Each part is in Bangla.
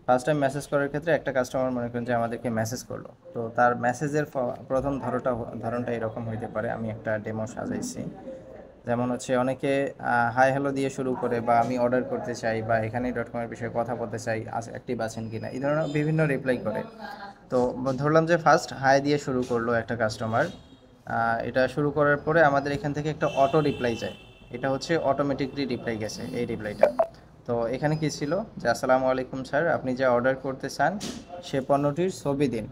ফার্স্ট টাইম মেসেজ করার ক্ষেত্রে একটা কাস্টমার মনে করেন যে আমাদেরকে মেসেজ করলো, তো তার মেসেজের প্রথম ধরনটা এরকম হইতে পারে। আমি একটা ডেমো সাজাইছি, যেমন হচ্ছে অনেকে হাই হ্যালো দিয়ে শুরু করে, বা আমি অর্ডার করতে চাই, বা এখানে .com-এর বিষয়ে কথা বলতে চাই, অ্যাক্টিভ আছেন কিনা, এই ধরনের বিভিন্ন রিপ্লাই করে। তো ধরলাম যে ফার্স্ট হাই দিয়ে শুরু করলো একটা কাস্টমার। এটা শুরু করার পরে আমাদের এখান থেকে একটা অটো রিপ্লাই যায়। এটা হচ্ছে অটোমেটিকলি রিপ্লাই গেছে এই রিপ্লাইটা। তো এখানে কি ছিল যে আসসালামু আলাইকুম স্যার, আপনি যা অর্ডার করতে চান সে পণ্যটির ছবি দিন,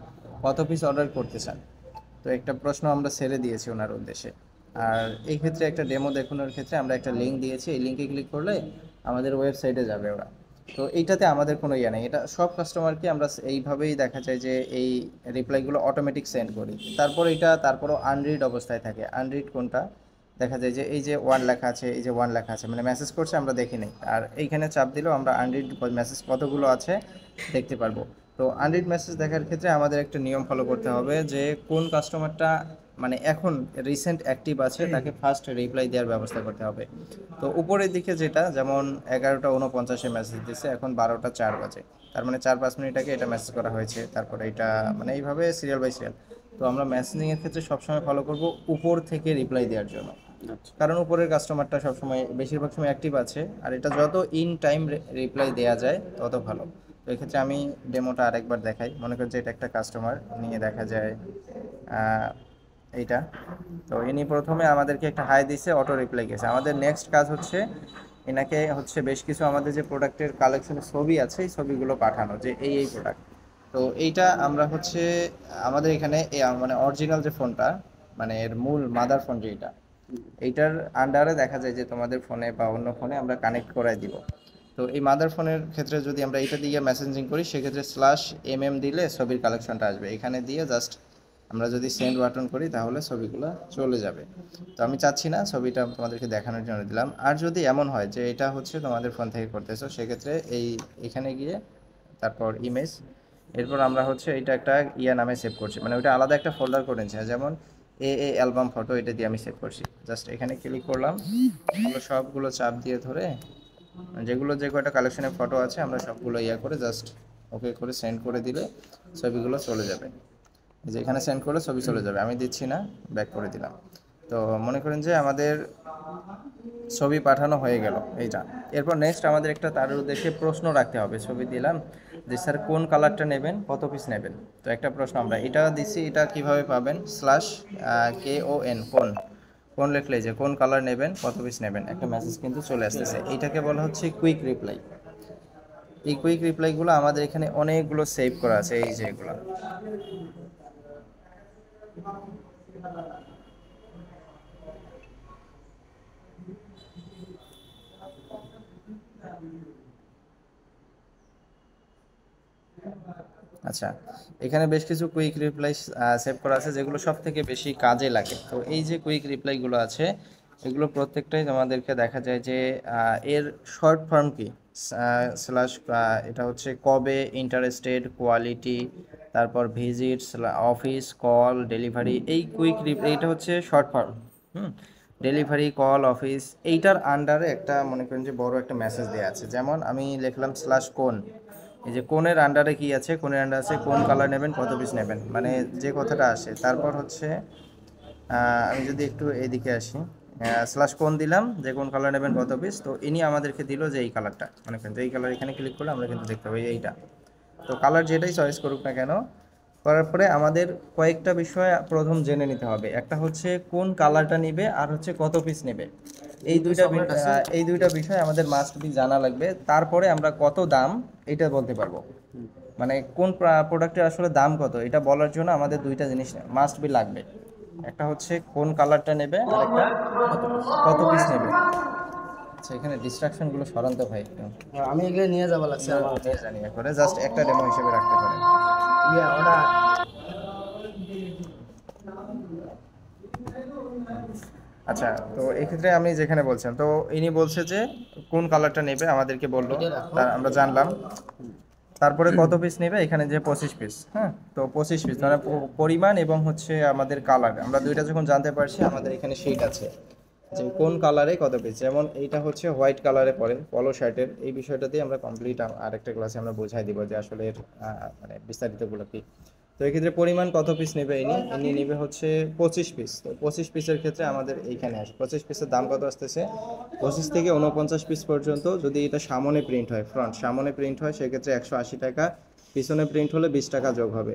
কত পিস অর্ডার করতে চান। তো একটা প্রশ্ন আমরা ছেড়ে দিয়েছি ওনার উদ্দেশ্যে। আর এই ক্ষেত্রে একটা ডেমো দেখানোর ক্ষেত্রে আমরা একটা লিঙ্ক দিয়েছি, এই লিঙ্কে ক্লিক করলে আমাদের ওয়েবসাইটে যাবে ওরা। তো এইটাতে আমাদের কোনো ইয়ে নেই, এটা সব কাস্টমারকে আমরা এইভাবেই দেখা যায় যে এই রিপ্লাইগুলো অটোমেটিক সেন্ড করি। তারপর এটা তারপরও আনরিড অবস্থায় থাকে। আনরিড কোনটা দেখা যায় যে এই যে ওয়ান লেখা আছে, এই যে ওয়ান লেখা আছে, মানে মেসেজ করছে আমরা দেখি নাই, আর এইখানে চাপ দিলেও আমরা আনরিড মেসেজ কতগুলো আছে দেখতে পারবো। তো আনরিড মেসেজ দেখার ক্ষেত্রে আমাদের একটা নিয়ম ফলো করতে হবে যে কোন কাস্টমারটা মানে এখন রিসেন্ট অ্যাক্টিভ আছে তাকে ফার্স্ট রিপ্লাই দেওয়ার ব্যবস্থা করতে হবে। তো উপরের দিকে যেটা যেমন 11:49-এ মেসেজ দিচ্ছে, এখন 12:04 বাজে, তার মানে 4-5 মিনিট আগে এটা মেসেজ করা হয়েছে, তারপরে এটা মানে এইভাবে সিরিয়াল বাই সিরিয়াল। তো আমরা মেসেজিংয়ের ক্ষেত্রে সবসময় ফলো করব উপর থেকে রিপ্লাই দেওয়ার জন্য, কারণ উপরের কাস্টমারটা সবসময় বেশিরভাগ সময় অ্যাক্টিভ আছে, আর এটা যত ইন টাইম রিপ্লাই দেওয়া যায় তত ভালো। তো এক্ষেত্রে আমি ডেমোটা আরেকবার দেখাই। মনে করি যে এটা একটা কাস্টমার নিয়ে দেখা যায় এইটা। তো ইনি প্রথমে আমাদেরকে একটা হাই দিছে, অটো রিপ্লাই গেছে। আমাদের নেক্সট কাজ হচ্ছে এনাকে হচ্ছে বেশ কিছু আমাদের যে প্রোডাক্টের কালেকশনের ছবি আছে এই ছবিগুলো পাঠানো, যে এই প্রোডাক্ট। তো এইটা আমরা হচ্ছে আমাদের এখানে মানে অরিজিনাল যে ফোনটা, মানে এর মূল মাদার ফোন যেটা, এইটার আন্ডারে দেখা যায় যে তোমাদের ফোনে বা অন্য ফোনে আমরা কানেক্ট করাই দিব। তো এই মাদার ফোনের ক্ষেত্রে যদি আমরা এইটা দিয়ে মেসেজিং করি সেক্ষেত্রে /mm দিলে ছবির কালেকশনটা আসবে, এখানে দিয়ে জাস্ট আমরা যদি সেন্ড বাটন করি তাহলে ছবিগুলো চলে যাবে। তো আমি চাচ্ছি না, ছবিটা তোমাদেরকে দেখানোর জন্য দিলাম। আর যদি এমন হয় যে এটা হচ্ছে তোমাদের ফোন থেকে করতেছো সেক্ষেত্রে এখানে গিয়ে তারপর ইমেজ, এরপর আমরা হচ্ছে এটা একটা নামে সেভ করছি, মানে ওইটা আলাদা একটা ফোল্ডার করে নিচ্ছি। যেমন অ্যালবাম ফটো, এটা দিয়ে আমি সেভ করছি। জাস্ট এখানে ক্লিক করলাম, আমরা সবগুলো চাপ দিয়ে ধরে যেগুলো যে কয়টা কালেকশনের ফটো আছে আমরা সবগুলো করে জাস্ট ওকে করে সেন্ড করে দিলে ছবিগুলো চলে যাবে। যে এখানে সেন্ড করলে ছবি চলে যাবে, আমি দিচ্ছি না, ব্যাক করে দিলাম। তো মনে করেন যে আমাদের ছবি পাঠানো হয়ে গেল এইটা। এরপর নেক্সট আমাদের একটা তার উদ্দেশ্যে প্রশ্ন রাখতে হবে। ছবি দিলাম যে স্যার কোন কালারটা নেবেন, কত পিস নেবেন। তো একটা প্রশ্ন আমরা এটা দিছি, এটা কিভাবে পাবেন, /KON কোন, কোন লিখলে যে কোন কালার নেবেন, কত পিস নেবেন, একটা মেসেজ কিন্তু চলে আসতেছে। এইটাকে বলা হচ্ছে কুইক রিপ্লাই। এই কুইক রিপ্লাইগুলো আমাদের এখানে অনেকগুলো সেভ করা আছে, এই যে এগুলো। আচ্ছা, এখানে বেশ কিছু কুইক রিপ্লাই সেভ করা আছে যেগুলো সব থেকে বেশি কাজে লাগে। তো এই যে কুইক রিপ্লাইগুলো আছে এগুলো প্রত্যেকটাই আমাদেরকে দেখা যায় যে এর শর্ট ফর্ম কি, স্ল্যাশ, এটা হচ্ছে কবে, ইন্টারেস্টেড, কোয়ালিটি, তারপর ভিজিট, অফিস, কল, ডেলিভারি। এই কুইক এইটা হচ্ছে short form. Delivery, call, office, এইটার আন্ডারে একটা মনে করেন যে বড় একটা মেসেজ দেওয়া আছে। যেমন আমি লিখলাম /কোন, এই যে কোনের আন্ডারে কি আছে, কোনের আন্ডারে আছে কোন কালার নেবেন, কত পিস নেবেন, মানে যে কথাটা আসে। তারপর হচ্ছে আমি যদি একটু এদিকে আসি, /কোন দিলাম যে কোন কালার নেবেন, কত পিস। তো ইনি আমাদেরকে দিল যে এই কালারটা, মনে করেন যে এই কালার, এখানে ক্লিক করলে আমরা কিন্তু দেখতে পাই এইটা। তো কালার যেটাই চয়েস করুক না কেন, করার পরে আমাদের কয়েকটা বিষয় প্রথম জেনে নিতে হবে। একটা হচ্ছে কোন কালারটা নেবে, আর হচ্ছে কত পিস নেবে। এই দুইটা বিষয় আমাদের মাস্ট বি জানা লাগবে। তারপরে আমরা কত দাম এটা বলতে পারবো, মানে কোন প্রোডাক্টের আসলে দাম কত এটা বলার জন্য আমাদের দুইটা জিনিস মাস্ট বি লাগবে। একটা হচ্ছে কোন কালারটা নেবে, আর একটা কত পিস নেবে। আচ্ছা, এখানে ডিস্ট্রাকশন গুলো সরান্ত ভাই একটু। আমি এগুলো নিয়ে যাবো লাগছে না, আমার। নিয়ে জানি করে জাস্ট একটা ডেমো হিসেবে রাখতে পারেন। ওটা আচ্ছা, তো এক্ষেত্রে আমি যেখানে বলছেন, তো ইনি বলছে যে কোন কালারটা নেবে আমাদেরকে বললো, এটা রাখো। তার আমরা জানলাম। তারপরে কত পিস নেবে, এখানে যে 25 পিস। হ্যাঁ, তো 25 পিস মানে পরিমাণ এবং হচ্ছে আমাদের কালার, আমরা দুইটা যখন জানতে পারছি আমাদের এখানে শিট আছে। যে কোন কালারে কত পিস। যেমন এইটা হচ্ছে হোয়াইট কালারে পড়ে পলো শার্টের, এই বিষয়টা দিয়ে আমরা কমপ্লিট আরেকটা ক্লাসে আমরা বোঝাই দিব যে আসলে এর মানে বিস্তারিতগুলো কি। তো এক্ষেত্রে পরিমাণ কত পিস নেবে ইনি, ইনি নেবে হচ্ছে 25 পিস। তো 25 পিসের ক্ষেত্রে আমাদের এইখানে আসে 25 পিসের দাম কত আসতেছে 25 থেকে 49 পিস পর্যন্ত। যদি এটা সামনে প্রিন্ট হয়, ফ্রন্ট সামনে প্রিন্ট হয়, সেক্ষেত্রে 180 টাকা, পিছনে প্রিন্ট হলে 20 টাকা যোগ হবে।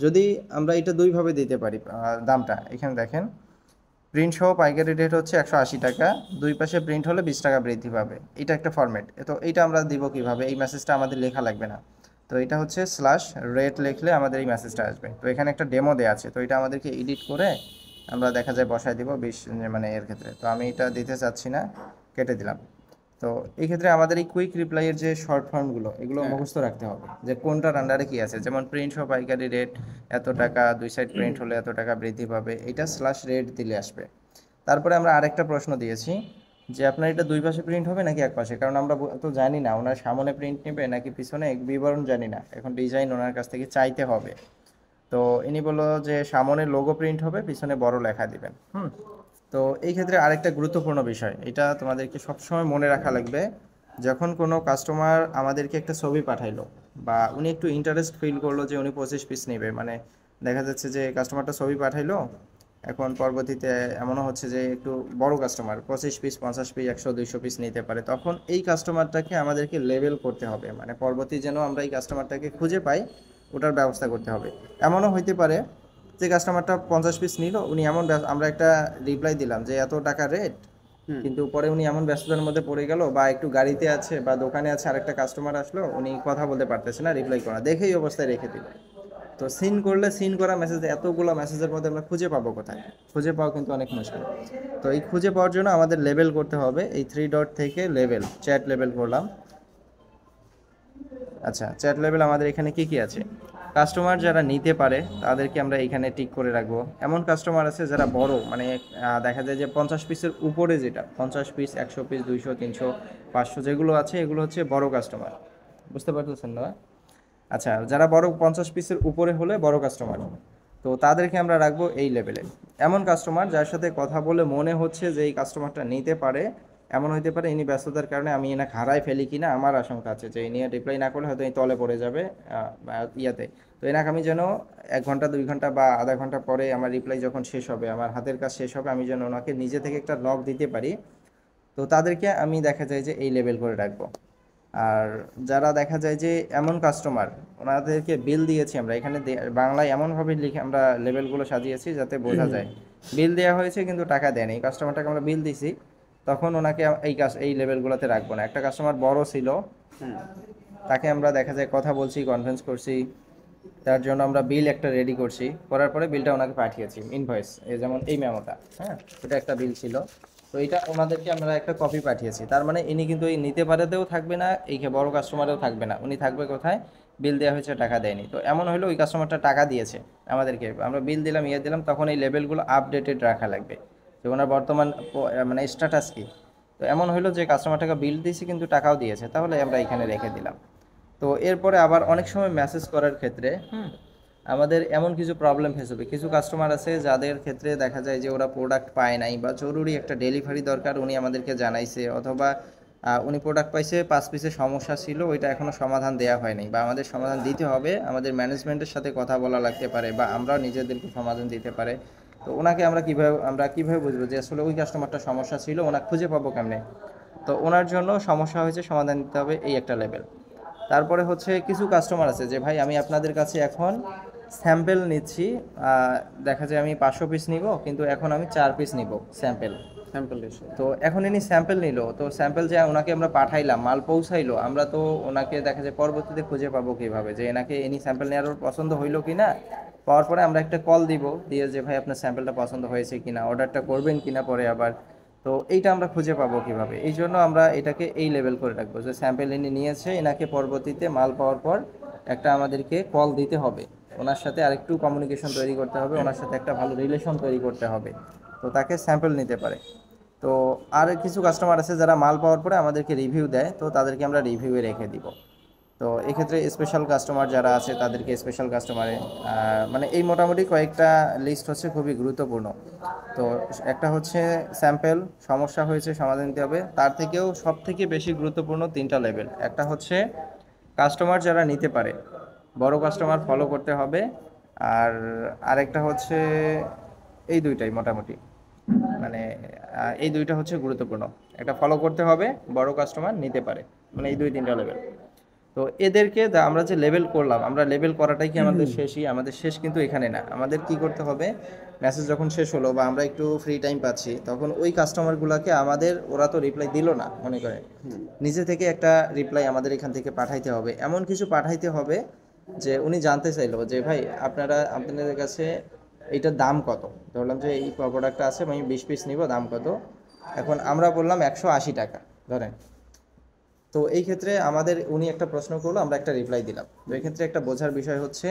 যদি আমরা এটা দুইভাবে দিতে পারি দামটা, এখানে দেখেন প্রিন্ট সহ পাইকারি রেট হচ্ছে 180 টাকা, দুই পাশে প্রিন্ট হলে 20 টাকা বৃদ্ধি পাবে। এটা একটা ফরম্যাট। তো এইটা আমরা দিব কিভাবে, এই মেসেজটা আমাদের লেখা লাগবে না। তো এটা হচ্ছে স্ল্যাশ রেট লিখলে আমাদের এই মেসেজটা আসবে। তো এখানে একটা ডেমো দেওয়া আছে, তো এটা আমাদেরকে এডিট করে আমরা দেখা যায় বসায় দিব 20 মানে এর ক্ষেত্রে। তো আমি এটা দিতে চাচ্ছি না, কেটে দিলাম। তো এই ক্ষেত্রে আমাদের এই কুইক রিপ্লাইয়ের যে শর্ট ফর্মগুলো, এগুলো মুখস্থ রাখতে হবে যে কোনটার আন্ডারে কি আছে। যেমন প্রিন্ট সহ পাইকারি রেট এত টাকা, দুই সাইড প্রিন্ট হলে এত টাকা বৃদ্ধি পাবে, এটা স্ল্যাশ রেট দিলে আসবে। তারপরে আমরা আরেকটা প্রশ্ন দিয়েছি যে আপনার এটা দুই পাশে প্রিন্ট হবে নাকি এক পাশে, কারণ আমরা তো জানি না ওনার সামনে প্রিন্ট নেবে নাকি পিছনে, বিবরণ জানি না, এখন ডিজাইন ওনার কাছ থেকে চাইতে হবে। তো ইনি বললো যে সামনে লোগো প্রিন্ট হবে, পিছনে বড় লেখা দিবেন। তো এই ক্ষেত্রে আরেকটা গুরুত্বপূর্ণ বিষয়, এটা তোমাদেরকে সবসময় মনে রাখা লাগবে। যখন কোনো কাস্টমার আমাদেরকে একটা ছবি পাঠাইলো বা উনি একটু ইন্টারেস্ট ফিল করলো যে উনি 25 পিস নেবে, মানে দেখা যাচ্ছে যে কাস্টমারটা ছবি পাঠাইলো, এখন পরবর্তীতে এমনও হচ্ছে যে একটু বড় কাস্টমার 25 পিস 50 পিস 100 200 পিস নিতে পারে, তখন এই কাস্টমারটাকে আমাদেরকে লেবেল করতে হবে, মানে পরবর্তী যেন আমরা এই কাস্টমারটাকে খুঁজে পাই, ওটার ব্যবস্থা করতে হবে। এমনও হইতে পারে যে কাস্টমারটা 50 পিস নিল, উনি এমন আমরা একটা রিপ্লাই দিলাম যে এত টাকা রেট, কিন্তু পরে উনি এমন ব্যস্ততার মধ্যে পড়ে গেল বা একটু গাড়িতে আছে বা দোকানে আছে, আরেকটা কাস্টমার আসলো, উনি কথা বলতে পারতেছে না, রিপ্লাই করা দেখে এই অবস্থায় রেখে দিল। তো সিন করলে সিন করা মেসেজ, এতগুলো মেসেজের মধ্যে আমরা খুঁজে পাবো কোথায়, খুঁজে পাওয়া কিন্তু অনেক মুশকিল। তো এই খুঁজে পাওয়ার জন্য আমাদের লেবেল করতে হবে, এই 3 ডট থেকে লেবেল, চ্যাট লেবেল করলাম। আচ্ছা, চ্যাট লেভেল আমাদের এখানে কি কি আছে, কাস্টমার যারা নিতে পারে তাদেরকে আমরা এখানে টিক করে রাখবো। এমন কাস্টমার আছে যারা বড়, মানে দেখা যায় যে 50 পিসের উপরে, যেটা 50 পিস 100 পিস 200 300 500 যেগুলো আছে, এগুলো হচ্ছে বড় কাস্টমার। বুঝতে পারতেছেন না? আচ্ছা, যারা বড় 50 পিসের উপরে হলে বড় কাস্টমার, তো তাদেরকে আমরা রাখবো এই লেভেলে। এমন কাস্টমার যার সাথে কথা বলে মনে হচ্ছে যে এই কাস্টমারটা নিতে পারে, এমন হইতে পারে ইনি ব্যস্ততার কারণে আমি এনাকে হারাই ফেলি কিনা আমার আশঙ্কা আছে, যে ইনি রিপ্লাই না করলে হয়তো এই তলে পড়ে যাবে ইয়াতে। তো এনাকে আমি যেন 1 ঘন্টা 2 ঘন্টা বা আধা ঘন্টা পরে আমার রিপ্লাই যখন শেষ হবে, আমার হাতের কাজ শেষ হবে, আমি যেন ওনাকে নিজে থেকে একটা লক দিতে পারি। তো তাদেরকে আমি দেখা যায় যে এই লেভেল করে রাখবো। আর যারা দেখা যায় যে এমন কাস্টমার, ওনাদেরকে বিল দিয়েছি আমরা এখানে বাংলায় এমনভাবে লিখে আমরা লেভেলগুলো সাজিয়েছি যাতে বোঝা যায় বিল দেওয়া হয়েছে কিন্তু টাকা দেয়নি, এই কাস্টমারটাকে আমরা বিল দিছি, তখন ওনাকে এই লেভেলগুলোতে রাখবো না। একটা কাস্টমার বড় ছিল, তাকে আমরা দেখা যায় কথা বলছি, কনফারেন্স করছি, তার জন্য আমরা বিল একটা রেডি করছি, করার পরে বিলটা ওনাকে পাঠিয়েছি ইনভয়েস, এই যেমন এই মেমোটা, হ্যাঁ, এটা একটা বিল ছিল। তো এটা ওনাদেরকে আমরা একটা কপি পাঠিয়েছি, তার মানে ইনি কিন্তু এই নিতে পারেতেও থাকবে না, এই বড় কাস্টমারেও থাকবে না, উনি থাকবে কোথায়, বিল দেওয়া হয়েছে টাকা দেয়নি। তো এমন হলো ওই কাস্টমারটা টাকা দিয়েছে আমাদেরকে, আমরা বিল দিলাম দিলাম, তখন এই লেভেলগুলো আপডেটেড রাখা লাগবে যে ওনার বর্তমান মানে স্ট্যাটাস কি। তো এমন হলো যে কাস্টমারটাকে বিল দিয়েছি কিন্তু টাকাও দিয়েছে, তাহলে আমরা এখানে রেখে দিলাম। তো এরপরে আবার অনেক সময় মেসেজ করার ক্ষেত্রে আমাদের এমন কিছু প্রবলেম ফেস হবে, কিছু কাস্টমার আছে যাদের ক্ষেত্রে দেখা যায় যে ওরা প্রোডাক্ট পায় নাই বা জরুরি একটা ডেলিভারি দরকার, উনি আমাদেরকে জানাইছে, অথবা উনি প্রোডাক্ট পাইছে 5 পিসের সমস্যা ছিল, ওইটা এখনও সমাধান দেওয়া হয়নি বা আমাদের সমাধান দিতে হবে, আমাদের ম্যানেজমেন্টের সাথে কথা বলা লাগতে পারে বা আমরাও নিজেদেরকে সমাধান দিতে পারে। তো ওনাকে আমরা কিভাবে বুঝবো যে আসলে ওই কাস্টমারটা সমস্যা ছিল, ওনাকে খুঁজে পাবো কেমনে। তো ওনার জন্য সমস্যা হয়েছে, সমাধান দিতে হবে, এই একটা লেভেল। তারপরে হচ্ছে কিছু কাস্টমার আছে যে ভাই আমি আপনাদের কাছে এখন স্যাম্পেল নিচ্ছি, দেখা যায় আমি 500 পিস নিব কিন্তু এখন আমি 4 পিস নিব স্যাম্পেল। তো এখন ইনি স্যাম্পেল নিল, তো স্যাম্পেল যে ওনাকে আমরা পাঠাইলাম, মাল পৌঁছাইলো, আমরা তো ওনাকে দেখা যায় পরবর্তীতে খুঁজে পাবো কিভাবে যে এনাকে ইনি স্যাম্পেল নেওয়ার ওর পছন্দ হইলো কি না। পাওয়ার পরে আমরা একটা কল দিব, দিয়ে যে ভাই আপনার স্যাম্পেলটা পছন্দ হয়েছে কিনা, অর্ডারটা করবেন কিনা পরে আবার। তো এইটা আমরা খুঁজে পাবো কিভাবে, এই জন্য আমরা এটাকে এই লেভেল করে রাখবো যে স্যাম্পেল ইনি নিয়েছে, এনাকে পরবর্তীতে মাল পাওয়ার পর একটা আমাদেরকে কল দিতে হবে, ওনার সাথে আরেকটু কমিউনিকেশন তৈরি করতে হবে, ওনার সাথে একটা ভালো রিলেশন তৈরি করতে হবে, তো তাকে স্যাম্পল নিতে পারে। তো আর কিছু কাস্টমার আছে যারা মাল পাওয়ার পরে আমাদেরকে রিভিউ দেয়, তো তাদেরকে আমরা রিভিউয়ে রেখে দিব। তো এক্ষেত্রে স্পেশাল কাস্টমার যারা আছে তাদেরকে স্পেশাল কাস্টমারে মানে এই মোটামুটি কয়েকটা লিস্ট হচ্ছে খুবই গুরুত্বপূর্ণ। তো একটা হচ্ছে স্যাম্পল, সমস্যা হয়েছে সমাধান দিতে হবে। তার থেকেও সব থেকে বেশি গুরুত্বপূর্ণ তিনটা লেভেল। একটা হচ্ছে কাস্টমার যারা নিতে পারে, বড় কাস্টমার ফলো করতে হবে। আর আরেকটা হচ্ছে এই দুইটাই মোটামুটি, মানে এই দুইটা হচ্ছে গুরুত্বপূর্ণ। একটা ফলো করতে হবে, বড় কাস্টমার নিতে পারে, মানে এই দুই তিনটা লেভেল। তো এদেরকে আমরা যে লেবেল করলাম, আমরা লেবেল করাটাই কি আমাদের শেষই? আমাদের শেষ কিন্তু এখানে না। আমাদের কি করতে হবে, মেসেজ যখন শেষ হলো বা আমরা একটু ফ্রি টাইম পাচ্ছি, তখন ওই কাস্টমারগুলোকে আমাদের, ওরা তো রিপ্লাই দিল না মনে করে, নিজে থেকে একটা রিপ্লাই আমাদের এখান থেকে পাঠাইতে হবে। এমন কিছু পাঠাইতে হবে যে উনি জানতে চাইলো যে ভাই আপনাদের কাছে এইটার দাম কত। ধরলাম যে এই প্রোডাক্টটা আছে, আমি 20 পিস নিব, দাম কত? এখন আমরা বললাম 180 টাকা ধরেন। তো এই ক্ষেত্রে আমাদের উনি একটা প্রশ্ন করলো, আমরা একটা রিপ্লাই দিলাম। তো এই ক্ষেত্রে একটা বোঝার বিষয় হচ্ছে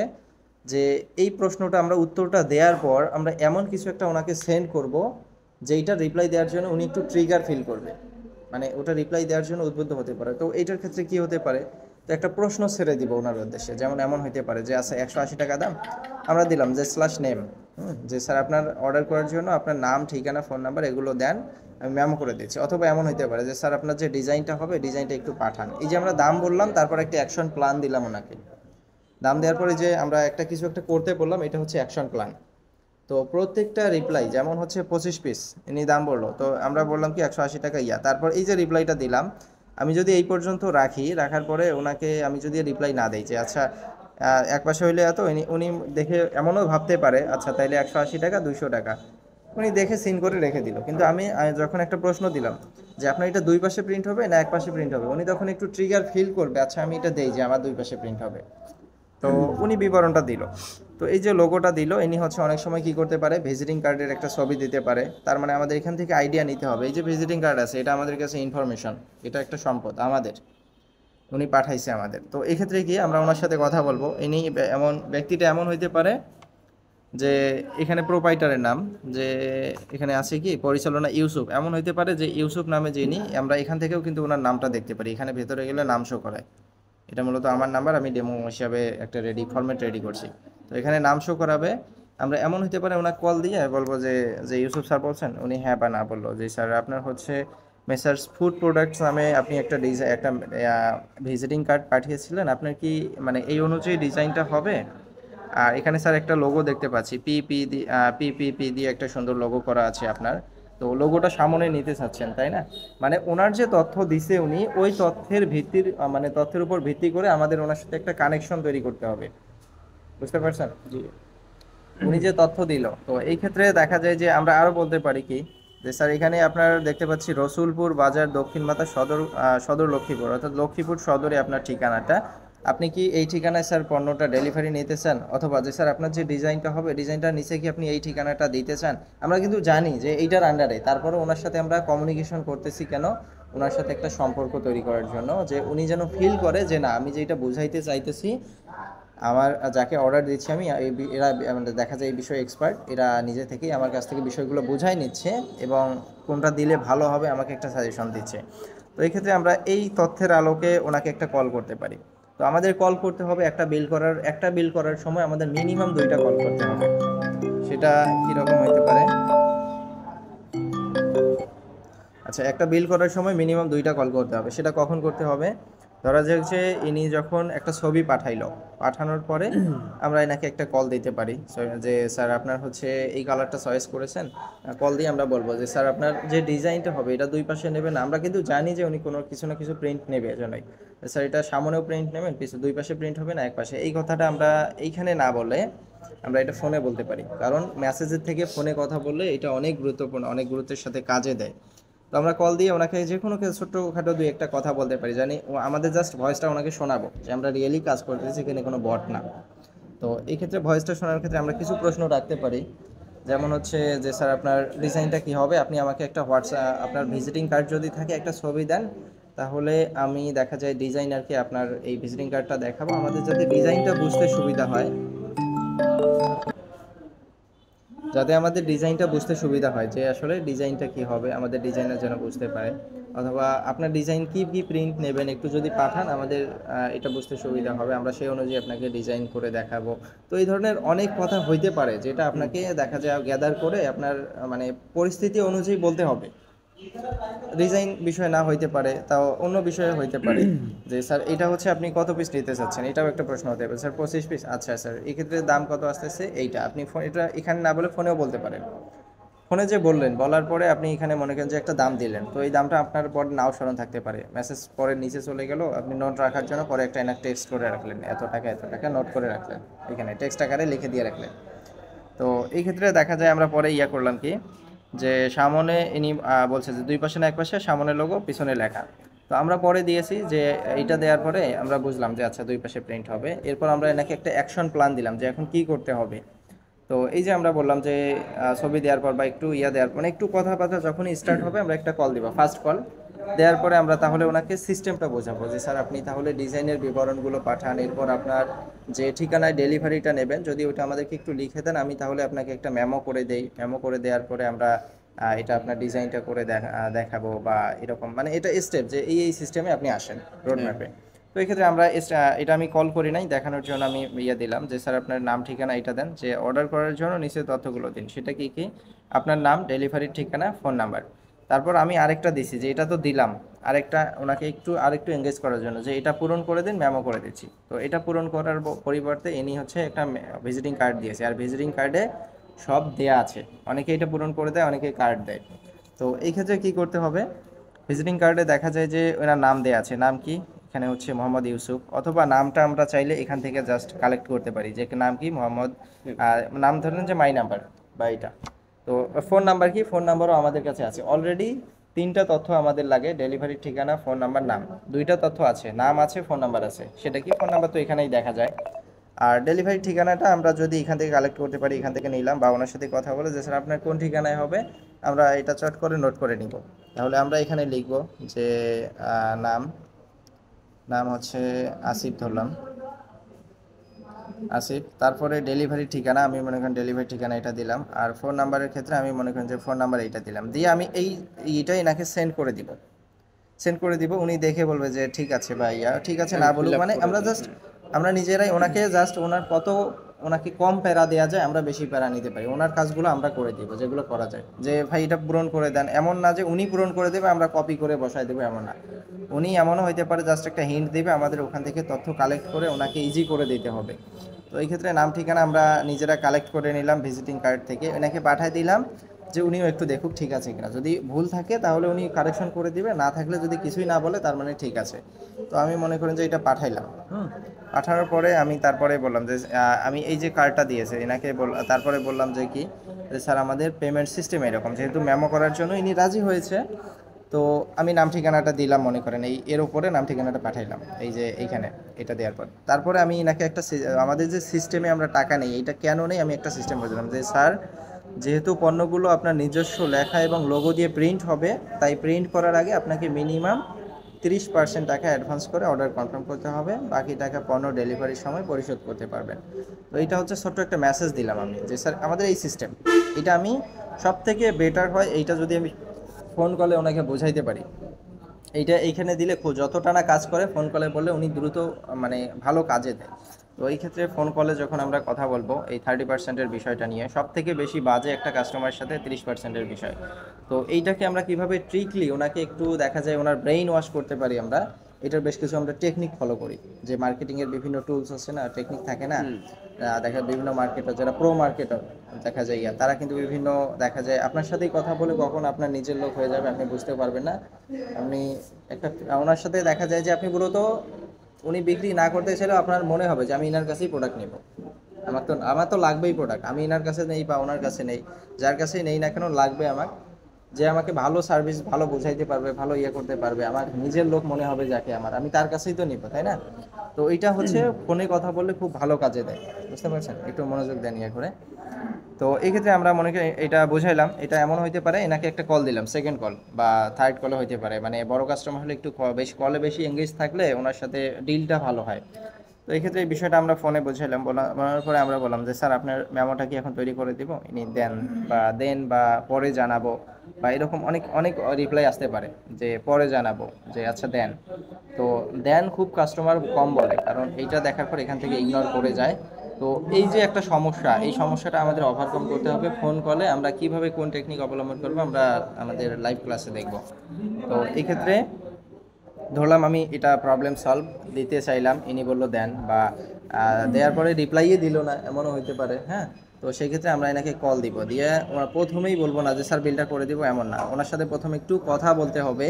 যে এই প্রশ্নটা, আমরা উত্তরটা দেওয়ার পর আমরা এমন কিছু একটা ওনাকে সেন্ড করব যেইটা রিপ্লাই দেওয়ার জন্য উনি একটু ট্রিগার ফিল করবে, মানে ওটা রিপ্লাই দেওয়ার জন্য উদ্বুদ্ধ হতে পারে। তো এইটার ক্ষেত্রে কি হতে পারে, তো একটা প্রশ্ন ছেড়ে দিব ওনার উদ্দেশ্যে। যেমন এমন হতে পারে যে আচ্ছা 180 টাকা দাম, আমরা দিলাম যে স্ল্যাশ নেম, যে স্যার আপনার অর্ডার করার জন্য আপনার নাম, ঠিকানা, ফোন নাম্বার এগুলো দেন, আমি মেমো করে দিচ্ছি। অথবা এমন হতে পারে যে স্যার আপনার যে ডিজাইনটা হবে, ডিজাইনটা একটু পাঠান। এই যে আমরা দাম বললাম, তারপর একটা অ্যাকশন প্ল্যান দিলাম ওনাকে। দাম দেওয়ার পরে যে আমরা একটা কিছু একটা করতে বললাম, এটা হচ্ছে অ্যাকশন প্ল্যান। তো প্রত্যেকটা রিপ্লাই, যেমন হচ্ছে 25 পিস ইনি দাম বললো, তো আমরা বললাম কি 180 টাকা ইয়া, তারপর এই যে রিপ্লাইটা দিলাম, আমি যদি এই পর্যন্ত রাখি, রাখার পরে ওনাকে আমি যদি রিপ্লাই না দিই যে আচ্ছা এক পাশে হইলে এত, উনি উনি দেখে এমনও ভাবতে পারে আচ্ছা তাইলে 180 টাকা 200 টাকা, উনি দেখে সিন করে রেখে দিল। কিন্তু আমি যখন একটা প্রশ্ন দিলাম যে আপনার এটা দুই পাশে প্রিন্ট হবে না এক পাশে প্রিন্ট হবে, উনি তখন একটু ট্রিগার ফিল করবে, আচ্ছা আমি এটা দেই যে আমার দুই পাশে প্রিন্ট হবে। তো উনি বিবরণটা দিল। তো এই যে লোগোটা দিল, ইনি হচ্ছে অনেক সময় কি করতে পারে, ভিজিটিং কার্ডের একটা ছবি দিতে পারে। তার মানে আমাদের এখান থেকে আইডিয়া নিতে হবে, এই যে ভিজিটিং কার্ড আছে, এটা আমাদের কাছে ইনফরমেশন, এটা একটা সম্পদ আমাদের, উনি পাঠাইছে আমাদের। তো এক্ষেত্রে কি আমরা ওনার সাথে কথা বলবো। ইনি এমন ব্যক্তিটা এমন হইতে পারে যে এখানে প্রোপাইটারের নাম, যে এখানে আছে কি পরিচালনা ইউসুফ, এমন হইতে পারে যে ইউসুফ নামে যিনি, আমরা এখান থেকেও কিন্তু ওনার নামটা দেখতে পারি, এখানে ভেতরে গেলে নাম শো করায়। এটা মূলত আমার নাম্বার, আমি ডেমো হিসাবে একটা ফরম্যাট রেডি করছি। তো এখানে নাম শো করাবে। আমরা এমন হতে পারে ওনাকে কল দিয়ে বলবো যে যে ইউসুফ স্যার বলছেন, উনি হ্যাঁ বা না বললো যে স্যার আপনার হচ্ছে মেসার্স ফুড প্রোডাক্টস নামে আপনি একটা একটা ভিজিটিং কার্ড পাঠিয়েছিলেন, আপনার কি মানে এই অনুযায়ী ডিজাইনটা হবে? আর এখানে স্যার একটা লোগো দেখতে পাচ্ছি, পিপিপি দিয়ে একটা সুন্দর লোগো করা আছে আপনার। তো লোগোটা সামনে নিতে চাচ্ছেন তাই না? মানে ওনার যে তথ্য দিছে উনি, ওই তথ্যের ভিত্তির মানে তথ্যের উপর ভিত্তি করে আমাদের ওনার সাথে একটা কানেকশন তৈরি করতে হবে। বুঝতে পারছেন? জি। উনি যে তথ্য দিল, তো এই ক্ষেত্রে দেখা যায় যে আমরা আরো বলতে পারি কি, যে স্যার এখানে আপনার দেখতে পাচ্ছি রসুলপুর বাজার, দক্ষিণ মাতা সদর, সদর লক্ষ্মীপুর, অর্থাৎ লক্ষ্মীপুর সদরে আপনার ঠিকানাটা। আপনি কি এই ঠিকানায় স্যার পণ্যটা ডেলিভারি নিতে চান? অথবা যে স্যার আপনার যে ডিজাইনটা হবে, ডিজাইনটার নিচে কি আপনি এই ঠিকানাটা দিতে চান? আমরা কিন্তু জানি যে এইটার আন্ডারে, তারপরে ওনার সাথে আমরা কমিউনিকেশন করতেছি কেন, ওনার সাথে একটা সম্পর্ক তৈরি করার জন্য, যে উনি যেন ফিল করে যে না আমি যেটা বুঝাইতে চাইতেছি, আমার যাকে অর্ডার দিচ্ছি আমি এরা মানে দেখা যায় এই বিষয়ে এক্সপার্ট, এরা নিজে থেকেই আমার কাছ থেকে বিষয়গুলো বুঝাই নিচ্ছে এবং কোনটা দিলে ভালো হবে আমাকে একটা সাজেশন দিচ্ছে। তো এই ক্ষেত্রে আমরা এই তথ্যের আলোকে ওনাকে একটা কল করতে পারি। তো আমাদের কল করতে হবে, একটা বিল করার সময় আমাদের মিনিমাম 2টা কল করতে হবে। সেটা কীরকম হতে পারে? আচ্ছা, একটা বিল করার সময় মিনিমাম 2টা কল করতে হবে। সেটা কখন করতে হবে? ধরা যাচ্ছে ইনি যখন একটা ছবি পাঠাইলো, পাঠানোর পরে আমরা এনাকে একটা কল দিতে পারি যে স্যার আপনার হচ্ছে এই কালারটা চয়েস করেছেন। কল দিয়ে আমরা বলবো যে স্যার আপনার যে ডিজাইনটা হবে এটা দুই পাশে নেবেন, আমরা কিন্তু জানি যে উনি কোনো কিছু না কিছু প্রিন্ট নেবে এজন্যই, স্যার এটা সামনেও প্রিন্ট নেবেন, পিছনে দুই পাশে প্রিন্ট হবে না এক পাশে। এই কথাটা আমরা এইখানে না বলে আমরা এটা ফোনে বলতে পারি, কারণ মেসেজের থেকে ফোনে কথা বললে এটা অনেক গুরুত্বপূর্ণ, অনেক গুরুত্বের সাথে কাজে দেয়। তো আমরা কল দিয়ে ওনাকে যে কোনো ছোট্টখাটো দুই একটা কথা বলতে পারি, জানি ও আমাদের জাস্ট ভয়েসটা ওনাকে শোনাবো যে আমরা রিয়েলি কাজ করতেছি, এখানে কোনো বট না। তো এই ক্ষেত্রে ভয়েসটা শোনার ক্ষেত্রে আমরা কিছু প্রশ্ন রাখতে পারি, যেমন হচ্ছে যে স্যার আপনার ডিজাইনটা কি হবে, আপনি আমাকে একটা হোয়াটসঅ্যাপ, আপনার ভিজিটিং কার্ড যদি থাকে একটা ছবি দেন, তাহলে আমি দেখা যায় ডিজাইনারকে আপনার এই ভিজিটিং কার্ডটা দেখাবো, আমাদের যাতে ডিজাইনটা বুঝতে সুবিধা হয়। যাতে আমাদের ডিজাইনটা বুঝতে সুবিধা হয়, যে আসলে ডিজাইনটা কি হবে, আমাদের ডিজাইনার যেন বুঝতে পারে, অথবা আপনার ডিজাইন কি কি প্রিন্ট নেবেন একটু যদি পাঠান আমাদের এটা বুঝতে সুবিধা হবে, আমরা সেই অনুযায়ী আপনাকে ডিজাইন করে দেখাবো। তো এই ধরনের অনেক কথা হইতে পারে, যেটা আপনাকে দেখা যায় গ্যাদার করে আপনার মানে পরিস্থিতি অনুযায়ী বলতে হবে। ডিজাইন বিষয় না হইতে পারে, তাও অন্য বিষয়ে হইতে পারে। যে স্যার এটা হচ্ছে আপনি কত পিস নিতে চাচ্ছেন, এটাও একটা প্রশ্ন হতে পারে। স্যার 25 পিস, আচ্ছা স্যার এক্ষেত্রে দাম কত আসতেছে এইটা, আপনি এটা এখানে না বলে ফোনেও বলতে পারেন। ফোনে যে বললেন, বলার পরে আপনি এখানে মনে করেন যে একটা দাম দিলেন, তো এই দামটা আপনার পরে নাও স্মরণ থাকতে পারে, মেসেজ পরে নিচে চলে গেল, আপনি নোট রাখার জন্য পরে একটা এনার টেক্সট করে রাখলেন, এত টাকা নোট করে রাখলেন, এখানে টেক্সট আকারে লিখে দিয়ে রাখলেন। তো এই ক্ষেত্রে দেখা যায় আমরা পরে করলাম কি, যে সামনে ইনি বলছে যে দুই পাশে না এক পাশে, সামনে লোগো পিছনে লেখা। তো আমরা পরে দিয়েছি যে এইটা দেওয়ার পরে আমরা বুঝলাম যে আচ্ছা দুই পাশে প্রিন্ট হবে। এরপর আমরা এনাকে একটা অ্যাকশন প্ল্যান দিলাম যে এখন কি করতে হবে। তো এই যে আমরা বললাম যে ছবি দেওয়ার পর বা একটু দেওয়ার মানে একটু কথাবার্তা যখনই স্টার্ট হবে আমরা একটা কল দিব, ফার্স্ট কল দেওয়ার পরে আমরা তাহলে ওনাকে সিস্টেমটা বোঝাবো যে স্যার আপনি তাহলে ডিজাইনের বিবরণগুলো পাঠান, এরপর আপনার যে ঠিকানায় ডেলিভারিটা নেবেন যদি ওটা আমাদেরকে একটু লিখে দেন, আমি তাহলে আপনাকে একটা মেমো করে দেই, মেমো করে দেওয়ার পরে আমরা এটা আপনার ডিজাইনটা করে দেখাবো বা এরকম, মানে এটা স্টেপ যে এই সিস্টেমে আপনি আসেন রোড ম্যাপে। তো এই ক্ষেত্রে আমরা এটা আমি কল করি নাই, দেখানোর জন্য আমি দিলাম যে স্যার আপনার নাম ঠিকানা এটা দেন, যে অর্ডার করার জন্য নিচের তথ্যগুলো দিন, সেটা কি কি, আপনার নাম, ডেলিভারির ঠিকানা, ফোন নাম্বার। তারপর আমি আরেকটা দিছি যে এটা তো দিলাম, আরেকটা ওনাকে আরেকটু এঙ্গেজ করার জন্য যে এটা পূরণ করে দিন, মেমো করে দিচ্ছি। তো এটা পূরণ করার পরিবর্তে ইনি হচ্ছে একটা ভিজিটিং কার্ড দিয়েছে, আর ভিজিটিং কার্ডে সব দেয়া আছে, অনেকে এটা পূরণ করে দেয়, অনেকে কার্ড দেয়। তো এই ক্ষেত্রে কি করতে হবে, ভিজিটিং কার্ডে দেখা যায় যে ওনার নাম দেয়া আছে, নাম কি, এখানে হচ্ছে মোহাম্মদ ইউসুফ, অথবা নামটা আমরা চাইলে এখান থেকে জাস্ট কালেক্ট করতে পারি যে নাম কি মোহাম্মদ, নাম ধরলেন যে মাই নাম্বার বা এটা। তো ফোন নাম্বার কি, ফোন নাম্বারও আমাদের কাছে আছে অলরেডি। তিনটা তথ্য আমাদের লাগে, ডেলিভারির ঠিকানা, ফোন নাম্বার, নাম। দুইটা তথ্য আছে, নাম আছে, ফোন নাম্বার আছে। সেটা কি, ফোন নাম্বার তো এখানেই দেখা যায়। আর ডেলিভারি ঠিকানাটা আমরা যদি এখান থেকে কালেক্ট করতে পারি, এখান থেকে নিলাম, বা ওনার সাথে কথা বলে যে স্যার আপনার কোন ঠিকানায় হবে, আমরা এটা চট করে নোট করে নিব। তাহলে আমরা এখানে লিখব যে নাম, নাম হচ্ছে আসিফ ধরলাম, আসিফ। তারপরে ডেলিভারি ঠিকানা, আমি মনে করেন ডেলিভারি ঠিকানা এটা দিলাম। আর ফোন নাম্বারের ক্ষেত্রে আমি মনে করেন যে ফোন নাম্বার এইটা দিলাম, দিয়ে আমি এইটাই এনাকে সেন্ড করে দিব। উনি দেখে বলবে যে ঠিক আছে ভাইয়া, ঠিক আছে না বলুক, মানে আমরা নিজেরাই ওনাকে জাস্ট ওনার কত ওনাকে কম প্যারা দেওয়া যায়, আমরা বেশি প্যারা নিতে পারি, ওনার কাজগুলো আমরা করে দিব যেগুলো করা যায়। যে ভাই এটা পূরণ করে দেন, এমন না যে উনি পূরণ করে দেবে আমরা কপি করে বসায় দেবো, এমন না। উনি এমনও হইতে পারে জাস্ট একটা হিন্ট দেবে, আমাদের ওখান থেকে তথ্য কালেক্ট করে ওনাকে ইজি করে দিতে হবে। তো এই ক্ষেত্রে নাম ঠিকানা আমরা নিজেরা কালেক্ট করে নিলাম ভিজিটিং কার্ড থেকে, ওনাকে পাঠিয়ে দিলাম যে উনিও একটু দেখুক ঠিক আছে কিনা, যদি ভুল থাকে তাহলে উনি কারেকশন করে দিবে, না থাকলে যদি কিছুই না বলে তার মানে ঠিক আছে। তো আমি মনে করেন যে এটা পাঠাইলাম। পাঠানোর পরে আমি তারপরে বললাম যে আমি এই যে কার্ডটা দিয়েছে এনাকে তারপরে বললাম যে কি, যে স্যার আমাদের পেমেন্ট সিস্টেম এরকম, যেহেতু মেমো করার জন্য ইনি রাজি হয়েছে, তো আমি নাম ঠিকানাটা দিলাম, মনে করেন এর উপরে নাম ঠিকানাটা পাঠাইলাম, এই যে এইখানে এটা দেওয়ার পর তারপরে আমি এনাকে একটা আমাদের যে সিস্টেমে আমরা টাকা নেই, এটা কেন নেই আমি একটা সিস্টেম বলছিলাম যে স্যার যেহেতু পণ্যগুলো আপনার নিজস্ব লেখা এবং লোগো দিয়ে প্রিন্ট হবে, তাই প্রিন্ট করার আগে আপনাকে মিনিমাম 30% টাকা অ্যাডভান্স করে অর্ডার কনফার্ম করতে হবে, বাকি টাকা পণ্য ডেলিভারির সময় পরিশোধ করতে পারবেন। তো এইটা হচ্ছে ছোট্ট একটা মেসেজ দিলাম আমি, যে স্যার আমাদের এই সিস্টেম, এটা আমি সব থেকে বেটার হয় এইটা যদি আমি ফোন কলে ওনাকে বোঝাইতে পারি। এইটা এইখানে দিলে যতটা না কাজ করে, ফোন কলে বললে উনি দ্রুত মানে ভালো কাজে দেয়। তো এই ক্ষেত্রে ফোন কলে যখন আমরা কথা বলবো এই 30%-এর বিষয়টা নিয়ে, সব থেকে বেশি বাজে একটা কাস্টমারের সাথে 30%-এর বিষয়। তো এইটাকে আমরা কিভাবে ট্রিকলি ওনাকে একটু দেখা যায় ওনার ব্রেইন ওয়াশ করতে পারি আমরা, এটার বেশ কিছু আমরা টেকনিক ফলো করি। যে মার্কেটিংয়ের বিভিন্ন টুলস আছে না, টেকনিক থাকে না, দেখা বিভিন্ন মার্কেটার যারা প্রো মার্কেটার দেখা যায় তারা কিন্তু বিভিন্ন দেখা যায় আপনার সাথেই কথা বলে কখন আপনার নিজের লোক হয়ে যাবে আপনি বুঝতে পারবেন না। আপনি একটা ওনার সাথে দেখা যায় যে আপনি মূলত উনি বিক্রি না করতে চাইলেও আপনার মনে হবে যে আমি ইনার কাছেই প্রোডাক্ট নেব, আমার তো লাগবেই প্রোডাক্ট, আমি ইনার কাছে নেই বা ওনার কাছে নেই, যার কাছেই নেই না কেন লাগবে আমার, যে আমাকে ভালো সার্ভিস ভালো বোঝাইতে পারবে, ভালো করতে পারবে, আমার নিজের লোক মনে হবে যাকে আমার, আমি তার কাছেই তো নিব, তাই না? তো এটা হচ্ছে ফোনে কথা বললে খুব ভালো কাজে দেয়, বুঝতে পারছেন? একটু মনোযোগ দেন করে। তো এই ক্ষেত্রে আমরা মনে করি এটা বুঝাইলাম, এটা এমন হইতে পারে এনাকে একটা কল দিলাম, সেকেন্ড কল বা থার্ড কলে হইতে পারে, মানে বড় কাস্টমার হলে একটু বেশি কলে বেশি এঙ্গেজ থাকলে ওনার সাথে ডিলটা ভালো হয়। তো এই ক্ষেত্রে এই বিষয়টা আমরা ফোনে বুঝাইলাম, বলার পরে আমরা বললাম যে স্যার আপনার মেমোটা কি এখন তৈরি করে দিব, ইনি দেন বা পরে জানাবো, বা এরকম অনেক অনেক রিপ্লাই আসতে পারে যে পরে জানাবো, যে আচ্ছা দেন। তো দেন খুব কাস্টমার কম বলে, কারণ এইটা দেখার পর এখান থেকে ইগনোর করে যায়। তো এই যে একটা সমস্যা, এই সমস্যাটা আমাদের ওভারকাম করতে হবে। ফোন কলে আমরা কিভাবে কোন টেকনিক অবলম্বন করবো আমরা আমাদের লাইভ ক্লাসে দেখব। তো এই ক্ষেত্রে ধরলাম আমি এটা প্রবলেম সলভ দিতে চাইলাম, ইনি বললো দেন, বা দেওয়ার পরে রিপ্লাইই দিল না, এমনও হইতে পারে। হ্যাঁ, তো সেই ক্ষেত্রে আমরা এনাকে কল দিব, দিয়ে ওরা প্রথমেই বলবো না যে স্যার বিলটা করে দিব, এমন না, ওনার সাথে প্রথমে একটু কথা বলতে হবে।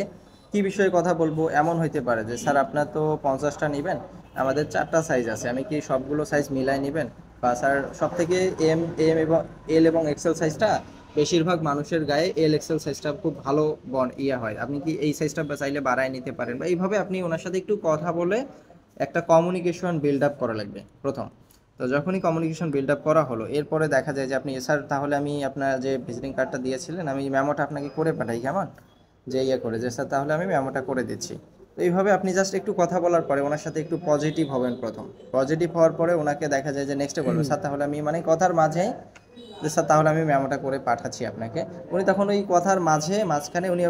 কি বিষয়ে কথা বলবো, এমন হইতে পারে যে স্যার আপনার তো 50টা নেবেন, আমাদের 4টা সাইজ আছে, আমি কি সবগুলো সাইজ মিলাই নেবেন, বা স্যার সব থেকে এম এম এবং এল এবং এক্সেল সাইজটা বেশিরভাগ মানুষের গায়ে এল এক্সেল সাইজটা খুব ভালো হয়, আপনি কি এই সাইজটা চাইলে বাড়ায় নিতে পারেন, বা এইভাবে আপনি ওনার সাথে একটু কথা বলে একটা কমিউনিকেশন বিল্ড আপ করা লাগবে প্রথম। তো যখনই কমিউনিকেশন বিল্ড আপ করা হলো, এরপরে দেখা যায় যে আপনি স্যার তাহলে আমি আপনার যে ভিজিটিং কার্ডটা দিয়েছিলেন আমি মেমোটা আপনাকে করে পাঠাই কেমন, যে ইয়ে করে যে স্যার তাহলে আমি মেমোটা করে দিচ্ছি। তো এইভাবে আপনি জাস্ট একটু কথা বলার পরে ওনার সাথে একটু পজিটিভ হবেন প্রথম। পজিটিভ হওয়ার পরে ওনাকে দেখা যায় যে নেক্সটে বলবে স্যার তাহলে আমি, মানে কথার মাঝে, যে স্যার তাহলে আমি মেমোটা করে পাঠাচ্ছি আপনাকে। উনি তখন ওই কথার মাঝখানে উনি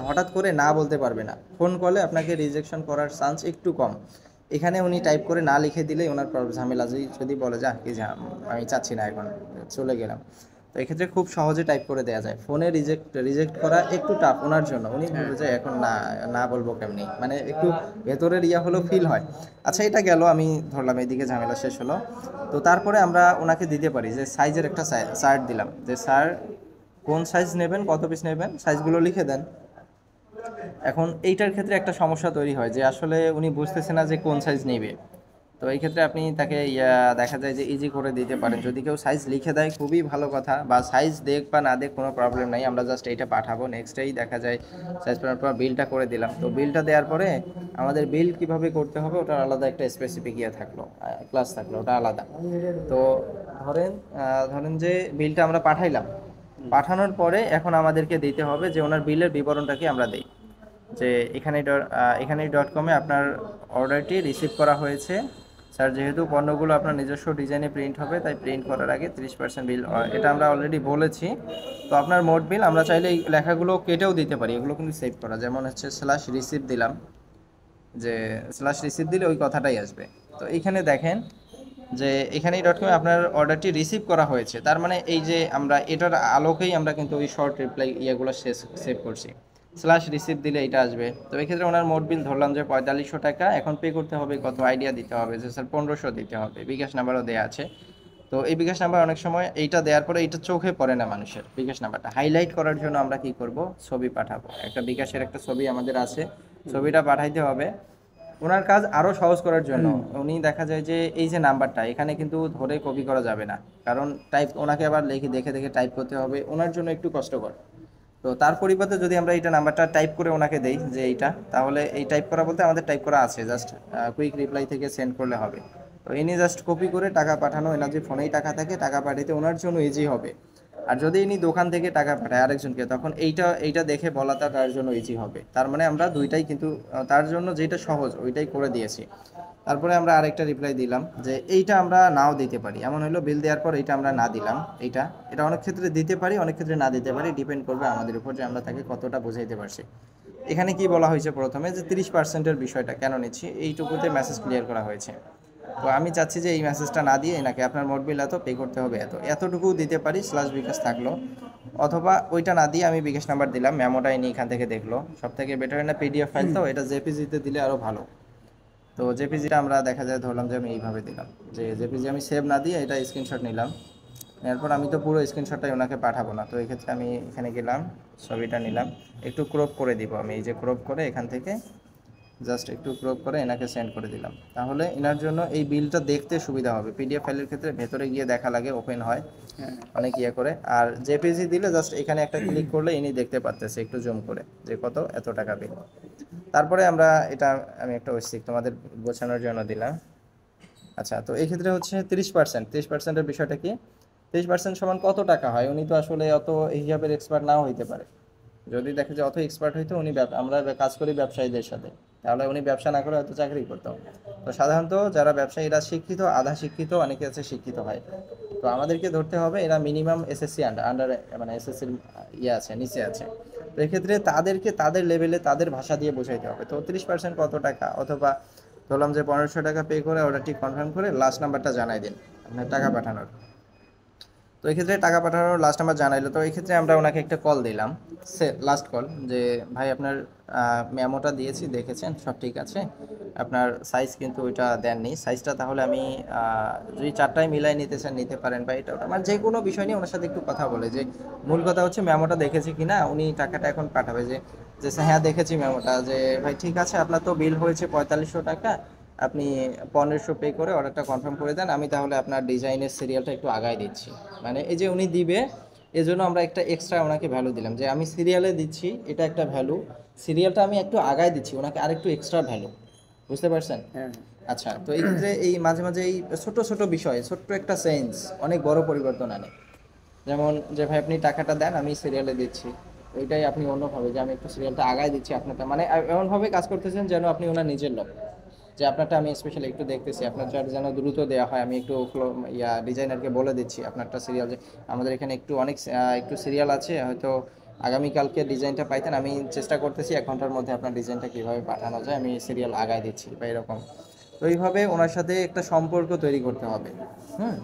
হঠাৎ করে না বলতে পারবে না। ফোন কলে আপনাকে রিজেকশন করার চান্স একটু কম। এখানে উনি টাইপ করে না লিখে দিলেই ওনার ঝামেলা, যদি বলে যা কি আমি চাচ্ছি না এখন, চলে গেলাম। তো এক্ষেত্রে খুব সহজে টাইপ করে দেওয়া যায়। ফোনে রিজেক্ট করা একটু টাফ ওনার জন্য, উনি বলবে যে এখন না, না বলবো কেমনি, মানে একটু ভেতরের হলো ফিল হয়। আচ্ছা এটা গেল, আমি ধরলাম এইদিকে ঝামেলা শেষ হলো। তো তারপরে আমরা ওনাকে দিতে পারি যে সাইজের একটা চার্ট দিলাম, যে স্যার কোন সাইজ নেবেন, কত পিস নেবেন, সাইজগুলো লিখে দেন। এখন এইটার ক্ষেত্রে একটা সমস্যা তৈরি হয় যে আসলে উনি বুঝতেছে না যে কোন সাইজ নেবে। তো এই ক্ষেত্রে আপনি তাকে দেখা যায় যে ইজি করে দিতে পারেন, যদি কেউ সাইজ লিখে দেয় খুবই ভালো কথা, বা সাইজ দেখ বা না দেখ কোনো প্রবলেম নাই, আমরা জাস্ট এইটা পাঠাবো, নেক্সটেই দেখা যায় সাইজ পাঠানোর পর বিলটা করে দিলাম। তো বিলটা দেওয়ার পরে আমাদের বিল কিভাবে করতে হবে ওটার আলাদা একটা স্পেসিফিক থাকলো, ক্লাস থাকলো, ওটা আলাদা। তো ধরেন যে বিলটা আমরা পাঠাইলাম, পাঠানোর পরে এখন আমাদেরকে দিতে হবে যে ওনার বিলের বিবরণটাকে আমরা দিই, যে এখানে ডট কমে আপনার অর্ডারটি রিসিভ করা হয়েছে স্যার, যেহেতু পণ্যগুলো আপনার নিজস্ব ডিজাইনে প্রিন্ট হবে তাই প্রিন্ট করার আগে 30% বিল, এটা আমরা অলরেডি বলেছি। তো আপনার মোট বিল আমরা চাইলে এই লেখাগুলো কেটেও দিতে পারি, এগুলো কিন্তু সেভ করা, যেমন হচ্ছে স্ল্যাশ রিসিভ দিলাম, যে স্ল্যাশ রিসিভ দিলে ওই কথাটাই আসবে। তো এইখানে দেখেন যে এখানেই ডট কমে আপনার অর্ডারটি রিসিভ করা হয়েছে, তার মানে এই যে আমরা এটার আলোকেই আমরা কিন্তু ওই শর্ট রিপ্লাই ইয়েগুলো সেভ করছি। স্ল্যাশ রিসিভ দিলে এটা আসবে। তো এই ক্ষেত্রে ওনার মোট বিল ধরলাম যে 4500 টাকা, এখন পে করতে হবে কত, আইডিয়া দিতে হবে যে স্যার 1500 দিতে হবে, বিকাশ নাম্বারও দেওয়া আছে। তো এই বিকাশ নাম্বার অনেক সময় এইটা দেওয়ার পরে এইটা চোখে পড়ে না মানুষের, বিকাশ নাম্বারটা হাইলাইট করার জন্য আমরা কি করব, ছবি পাঠাবো, একটা বিকাশের একটা ছবি আমাদের আছে, ছবিটা পাঠাইতে হবে। ওনার কাজ আরও সহজ করার জন্য উনি দেখা যায় যে এই যে নাম্বারটা এখানে কিন্তু ধরে কপি করা যাবে না, কারণ টাইপ ওনাকে আবার দেখে দেখে টাইপ করতে হবে, ওনার জন্য একটু কষ্টকর। তো তার পরিবর্তে যদি আমরা এটা নাম্বারটা টাইপ করে ওনাকে দেই যে এইটা, তাহলে এই টাইপ করা বলতে আমাদের টাইপ করা আছে, জাস্ট কুইক রিপ্লাই থেকে সেন্ড করলে হবে। তো ইনি জাস্ট কপি করে টাকা পাঠানো, এনার যে ফোনেই টাকা থাকে টাকা পাঠাইতে ওনার জন্য ইজি হবে। আর যদি ইনি দোকান থেকে টাকা পাঠায় আরেকজনকে, তখন এইটা দেখে বলাটা তার জন্য ইজি হবে। তার মানে আমরা দুইটাই কিন্তু তার জন্য যেটা সহজ ওইটাই করে দিয়েছি। তারপরে আমরা আরেকটা রিপ্লাই দিলাম যে এইটা আমরা নাও দিতে পারি, এমন হলো বিল দেওয়ার পর এইটা আমরা না দিলাম, এটা অনেক ক্ষেত্রে দিতে পারি, অনেক ক্ষেত্রে না দিতে পারি, ডিপেন্ড করবে আমাদের উপর যে আমরা তাকে কতটা বোঝাইতে পারছি। এখানে কি বলা হয়েছে প্রথমে যে 30%-এর বিষয়টা কেন নিচ্ছি, এইটুকুতে মেসেজ ক্লিয়ার করা হয়েছে। তো আমি চাচ্ছি যে এই মেসেজটা না দিয়ে এনাকে আপনার মোট বিল এত পে করতে হবে এতটুকু দিতে পারি, স্ল্যাশ বিকাশ থাকলো। অথবা ওইটা না দিয়ে আমি বিকাশ নাম্বার দিলাম, মেমোটা ইনি এখান থেকে দেখলো, সব থেকে বেটার না পিডিএফ ফাইল, তো এটা জেপিজিতে দিলে আরও ভালো। তো জেপিজিটা আমরা দেখা যায় ধরলাম যে আমি এইভাবে দিলাম, যে জেপিজি আমি সেভ না দিয়ে এটা স্ক্রিনশট নিলাম। এরপর আমি তো পুরো স্ক্রিনশটটাই ওনাকে পাঠাবো না, তো এই ক্ষেত্রে আমি এখানে গেলাম, ছবিটা নিলাম, একটু ক্রপ করে দিব, আমি এই যে ক্রপ করে এখান থেকে জাস্ট একটু ক্রপ করে এনাকে সেন্ড করে দিলাম। তাহলে এনার জন্য এই বিলটা দেখতে সুবিধা হবে। পিডিএফ ফাইলের ক্ষেত্রে ভেতরে গিয়ে দেখা লাগে, ওপেন হয় অনেক করে। আর জেপিজি দিলে জাস্ট এখানে একটা ক্লিক করলে ইনি দেখতে পারতেছে একটু জুম করে যে কত, এত টাকা বিল। তারপরে আমরা এটা, আমি একটা ওয়েবসাইট তোমাদের বোঝানোর জন্য দিলাম। আচ্ছা, তো এই ক্ষেত্রে হচ্ছে 30%-এর বিষয়টা কি, 30% সমান কত টাকা হয়, উনি তো আসলে অত হিসাবের এক্সপার্ট নাও হইতে পারে। যদি দেখে যে অত এক্সপার্ট হইতো, আমরা কাজ করি ব্যবসায়ীদের সাথে, তাহলে উনি ব্যবসা না করে হয়তো চাকরি করতো। তো সাধারণত যারা ব্যবসায়ীরা শিক্ষিত, আধা শিক্ষিত, অনেকে আছে শিক্ষিত হয়। তো আমাদেরকে ধরতে হবে এরা মিনিমাম এসএসসি আন্ডার মানে এসএসসির ইয়ে আছে, নিচে আছে। তো এক্ষেত্রে তাদেরকে তাদের লেভেলে তাদের ভাষা দিয়ে বোঝাইতে হবে। তো 30% কত টাকা, অথবা ধরলাম যে 1500 টাকা পে করে অর্ডারটি কনফার্ম করে লাস্ট নাম্বারটা জানাই দিন আপনার টাকা পাঠানোর। তো এই ক্ষেত্রে টাকা পাঠানোর লাস্ট নাম্বার জানাইলো। তো এই ক্ষেত্রে আমরা ওনাকে একটা কল দিলাম, লাস্ট কল, যে ভাই আপনার মেমোটা দিয়েছি, দেখেছেন সব ঠিক আছে, আপনার সাইজ কিন্তু ওইটা দেননি, সাইজটা তাহলে আমি যদি চারটায় মিলাই নিতে চান নিতে পারেন, বা এটা ওটা মানে যে কোনো বিষয় নিয়ে ওনার সাথে একটু কথা বলে, যে মূল কথা হচ্ছে মেমোটা দেখেছি কিনা, উনি টাকাটা এখন পাঠাবে, যে যে হ্যাঁ দেখেছি মেমোটা, যে ভাই ঠিক আছে আপনার তো বিল হয়েছে 4500 টাকা, আপনি 1500 পে করে অর্ডারটা কনফার্ম করে দেন, আমি তাহলে আপনার ডিজাইনের সিরিয়ালটা একটু আগায় দিচ্ছি। মানে এই যে উনি দিবে, এজন্য আমরা একটা এক্সট্রা ওনাকে ভ্যালু দিলাম, যে আমি সিরিয়ালে দিচ্ছি, এটা একটা ভ্যালু, সিরিয়ালটা আমি একটু আগায় দিচ্ছি, ওনাকে আরেকটু এক্সট্রা ভ্যালু। বুঝতে পারছেন? হ্যাঁ। আচ্ছা, তো এই ক্ষেত্রে এই মাঝে মাঝে এই ছোট ছোট বিষয়, ছোট্ট একটা চেঞ্জ অনেক বড় পরিবর্তন আনে। যেমন যে ভাই আপনি টাকাটা দেন, আমি সিরিয়ালে দিচ্ছি, ওইটাই আপনি অন্যভাবে যে আমি একটু সিরিয়ালটা আগায় দিচ্ছি আপনারটা, মানে এমনভাবে কাজ করতেছেন যেন আপনি ওনার নিজের লোক, যে আপনারটা আমি স্পেশালি একটু দেখতেছি, আপনার যেন দ্রুত দেওয়া হয়, আমি একটু ডিজাইনারকে বলে দিচ্ছি আপনারটা সিরিয়াল, যে আমাদের এখানে একটু অনেক একটু সিরিয়াল আছে, হয়তো আগামীকালকে ডিজাইনটা পাইতেন, আমি চেষ্টা করতেছি 1 ঘন্টার মধ্যে আপনার ডিজাইনটা কীভাবে পাঠানো যায়, আমি সিরিয়াল আগায় দিচ্ছি, বা এরকম। তো এইভাবে ওনার সাথে একটা সম্পর্ক তৈরি করতে হবে। হুম।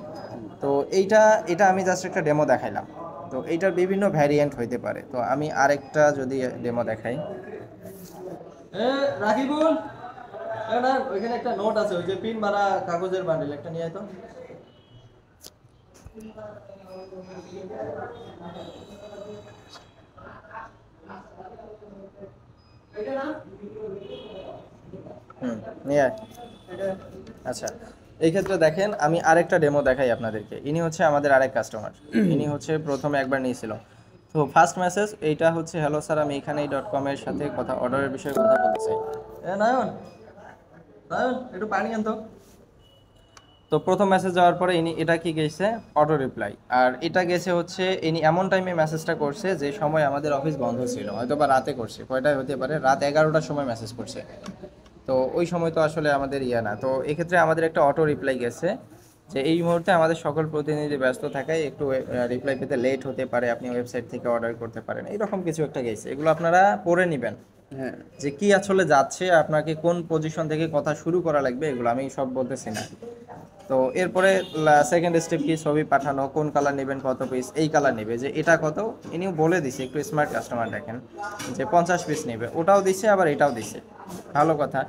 তো এইটা এটা আমি জাস্ট একটা ডেমো দেখাইলাম। তো এইটার বিভিন্ন ভ্যারিয়েন্ট হইতে পারে। তো আমি আরেকটা যদি ডেমো দেখাই, রাকিবুল, না ওইখানে একটা নোট আছে, ওই যে পিন মারা কাগজের বান্ডিল, একটা নিয়ে আয় তো। হুম, নিয়ে আয়। আচ্ছা, এই ক্ষেত্রে দেখেন আমি আরেকটা ডেমো দেখাই আপনাদেরকে। ইনি হচ্ছে আমাদের আরেক কাস্টমার, ইনি হচ্ছে প্রথমে একবার নিয়েছিল। তো ফার্স্ট মেসেজ এইটা হচ্ছে, হ্যালো স্যার, আমি এখানেই .com এর সাথে কথা অর্ডারের বিষয়ে কথা বলতে চাই। নয়ন, নয়ন একটু পানি আনতো। তো প্রথম মেসেজ যাওয়ার পরে ইনি এটা কি গেছে, অটো রিপ্লাই। আর এটা গেছে হচ্ছে ইনি এমন টাইমে মেসেজটা করছে যে সময় আমাদের অফিস বন্ধ ছিল, হয়তো বা রাতে করছে, কয়টায় হতে পারে, রাত 11টার সময় মেসেজ করছে। তো ওই সময় তো আসলে আমাদের ইয়ে না। তো এক্ষেত্রে আমাদের একটা অটো রিপ্লাই গেছে, যে এই মুহূর্তে আমাদের সকল প্রতিনিধি ব্যস্ত থাকায় একটু রিপ্লাই পেতে লেট হতে পারে, আপনি ওয়েবসাইট থেকে অর্ডার করতে পারেন, এইরকম কিছু একটা গেছে। এগুলো আপনারা পড়ে নেবেন, হ্যাঁ। যে কি আসলে যাচ্ছে, আপনাকে কোন পজিশন থেকে কথা শুরু করা লাগবে, এগুলো আমি সব বলতেছি না। তো এরপরে সেকেন্ড স্টেপ কি, ছবি পাঠানো, কোন কালার নেবেন, কত পিস, এই কালার নেবে, যে এটা কত, ইনিও বলে দিছে, একটু স্মার্ট কাস্টমার দেখেন, যে 50 পিস নেবে, ওটাও দিছে আবার এটাও দিছে, ভালো কথা।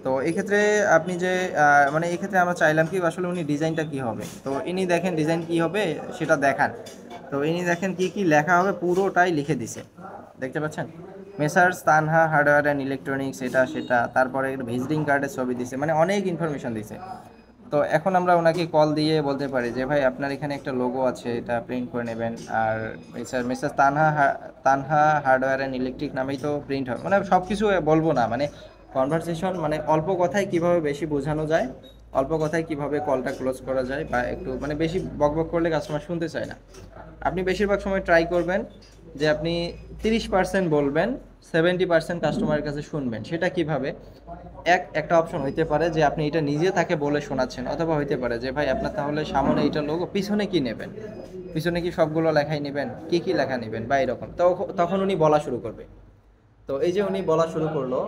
তো এক্ষেত্রে আপনি যে মানে এক্ষেত্রে আমরা চাইলাম কি আসলে উনি ডিজাইনটা কি হবে, তো ইনি দেখেন ডিজাইন কি হবে সেটা দেখান। তো ইনি দেখেন কি কি লেখা হবে পুরোটাই লিখে দিছে, দেখতে পাচ্ছেন, messrs Tanha hardware and electronics, এটা সেটা, তারপরে একটা ভিজিটিং কার্ডের ছবি দিছে, মানে অনেক ইনফরমেশন দিছে। তো এখন আমরা ওনাকে কল দিয়ে বলতে পারি যে ভাই আপনার এখানে একটা লোগো আছে, এটা প্রিন্ট করে নেবেন, আর messrs Tanha hardware and electric নামেই তো প্রিন্ট হয়, মানে সব কিছু বলবো না, মানে কনভারসেশন, মানে অল্প কথায় কিভাবে বেশি বোঝানো যায়, অল্প কথায় কিভাবে কলটা ক্লোজ করা যায়, বা একটু মানে বেশি বকবক করলে কাস্টমার শুনতে চায় না। আপনি বেশিরভাগ সময় ট্রাই করবেন যে আপনি 30% বলবেন, 70% কাস্টমারের কাছে শুনবেন। সেটা কিভাবে, একটা অপশন হইতে পারে যে আপনি এটা নিজে তাকে বলে শোনাচ্ছেন, অথবা হইতে পারে যে ভাই আপনার তাহলে সামনে এটা লোগো, পিছনে কি নেবেন, পিছনে কি সবগুলো লেখাই নেবেন, কি কি লেখা নেবেন, বা এরকম। তো তখন উনি বলা শুরু করবে। তো এই যে উনি বলা শুরু করলো,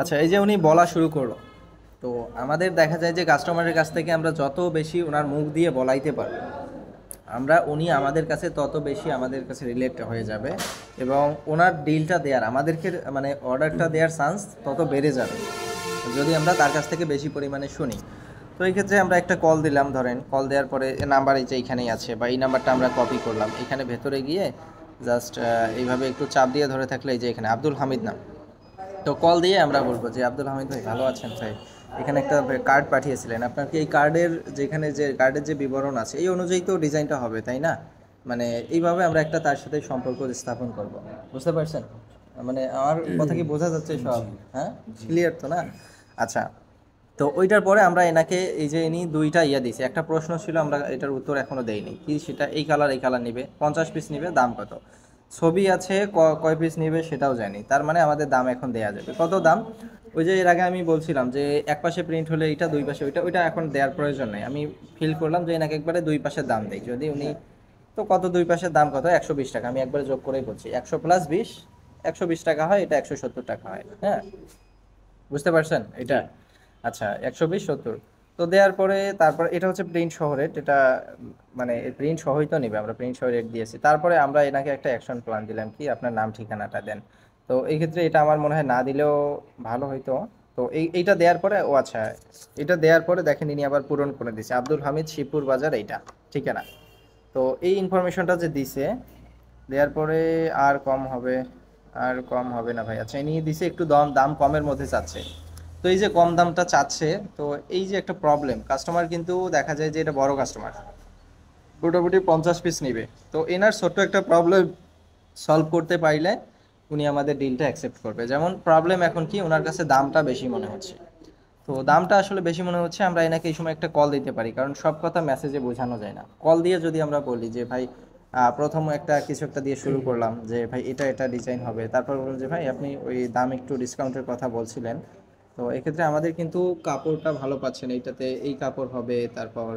আচ্ছা এই যে উনি বলা শুরু করলো, তো আমাদের দেখা যায় যে কাস্টমারের কাছ থেকে আমরা যত বেশি ওনার মুখ দিয়ে বলাইতে পারবো, উনি আমাদের কাছে তত বেশি আমাদের কাছে রিলেট হয়ে যাবে, এবং ওনার ডিলটা দেওয়ার, আমাদেরকে মানে অর্ডারটা দেওয়ার চান্স তত বেড়ে যাবে যদি আমরা তার কাছ থেকে বেশি পরিমাণে শুনি। তো এই ক্ষেত্রে আমরা একটা কল দিলাম, ধরেন কল দেওয়ার পরে নাম্বার এই যে এইখানেই আছে, বা এই নাম্বারটা আমরা কপি করলাম, এখানে ভেতরে গিয়ে জাস্ট এইভাবে একটু চাপ দিয়ে ধরে থাকলে এই যে এখানে আব্দুল হামিদ নাম, তো কল দিয়ে আমরা বলবো যে আব্দুল হামিদ ভাই ভালো আছেন ভাই, এখানে একটা কার্ড পাঠিয়েছিলেন, আপনার কি এই কার্ডের যেখানে যে কার্ডের যে বিবরণ আছে এই অনুযায়ী তো ডিজাইনটা হবে তাই না, মানে এইভাবে আমরা একটা তার সাথে সম্পর্ক স্থাপন করব। বুঝতে পারছেন, মানে আমার কথা কি বোঝা যাচ্ছে সব? হ্যাঁ, ক্লিয়ার তো না? আচ্ছা, তো তো ওইটার পরে আমরা এনাকে এই যে ইনি দুইটা ইয়া দিয়েছি, একটা প্রশ্ন ছিল আমরা এটার উত্তর এখনো দেইনি কি, সেটা এই কালার নিবে 50 পিস নিবে, দাম কত, ছবি আছে কয় পিস নিবে সেটাও জানি, তার মানে আমাদের দাম এখন দেয়া যাবে। কত দাম? ওই যে এর আগে আমি বলছিলাম যে এক পাশে প্রিন্ট হলে এটা, দুই পাশে ওইটা, ওইটা এখন দেওয়ার প্রয়োজন নেই। আমি ফিল করলাম যে এনাকে একবারে দুই পাশের দাম দেই যদি উনি, তো কত দুই পাশের দাম কত, 120 টাকা। আমি একবারে যোগ করেই বলছি, 100 + 20 120 টাকা হয়, এটা 170 টাকা হয়। হ্যাঁ, বুঝতে পারছেন এটা? আচ্ছা, 120 70। তো দেওয়ার পরে তারপর এটা হচ্ছে প্রিন্ট সহ রেট, এটা মানে প্রিন্ট সহই তো নেবে, আমরা প্রিন্ট সহ রেট দিয়েছি। তারপরে আমরা এনাকে একটা অ্যাকশন প্ল্যান দিলাম কি, আপনার নাম ঠিকানাটা দেন। তো এই ক্ষেত্রে এটা আমার মনে হয় না দিলেও ভালো হইতো। তো এইটা দেওয়ার পরে, ও আচ্ছা, এটা দেওয়ার পরে দেখেন ইনি আবার পূরণ করে দিছে, আব্দুল হামিদ, শিবপুর বাজার, এইটা ঠিকানা। তো এই ইনফরমেশনটা যে দিছে, দেওয়ার পরে আর কম হবে, আর কম হবে না ভাই। আচ্ছা, ইনি দিছে একটু দাম দাম কমের মধ্যে চাচ্ছে। তো এই যে কম দামটা চাচ্ছে, তো এই যে একটা প্রবলেম, কাস্টমার কিন্তু দেখা যায় যে এটা বড় কাস্টমার, মোটামুটি 50 পিস নিবে। তো এনার ছোট্ট একটা প্রবলেম সলভ করতে পারলে উনি আমাদের ডিলটা অ্যাকসেপ্ট করবে। যেমন প্রবলেম এখন কি, ওনার কাছে দামটা বেশি মনে হচ্ছে। তো দামটা আসলে বেশি মনে হচ্ছে, আমরা এনাকে এই সময় একটা কল দিতে পারি, কারণ সব কথা মেসেজে বোঝানো যায় না। কল দিয়ে যদি আমরা বলি যে ভাই, প্রথম একটা কিছু একটা দিয়ে শুরু করলাম যে ভাই এটা এটা ডিজাইন হবে, তারপর বলুন যে ভাই আপনি ওই দাম একটু ডিসকাউন্টের কথা বলছিলেন, তো এক্ষেত্রে আমাদের কিন্তু কাপড়টা ভালো পাচ্ছেন, এইটাতে এই কাপড় হবে, তারপর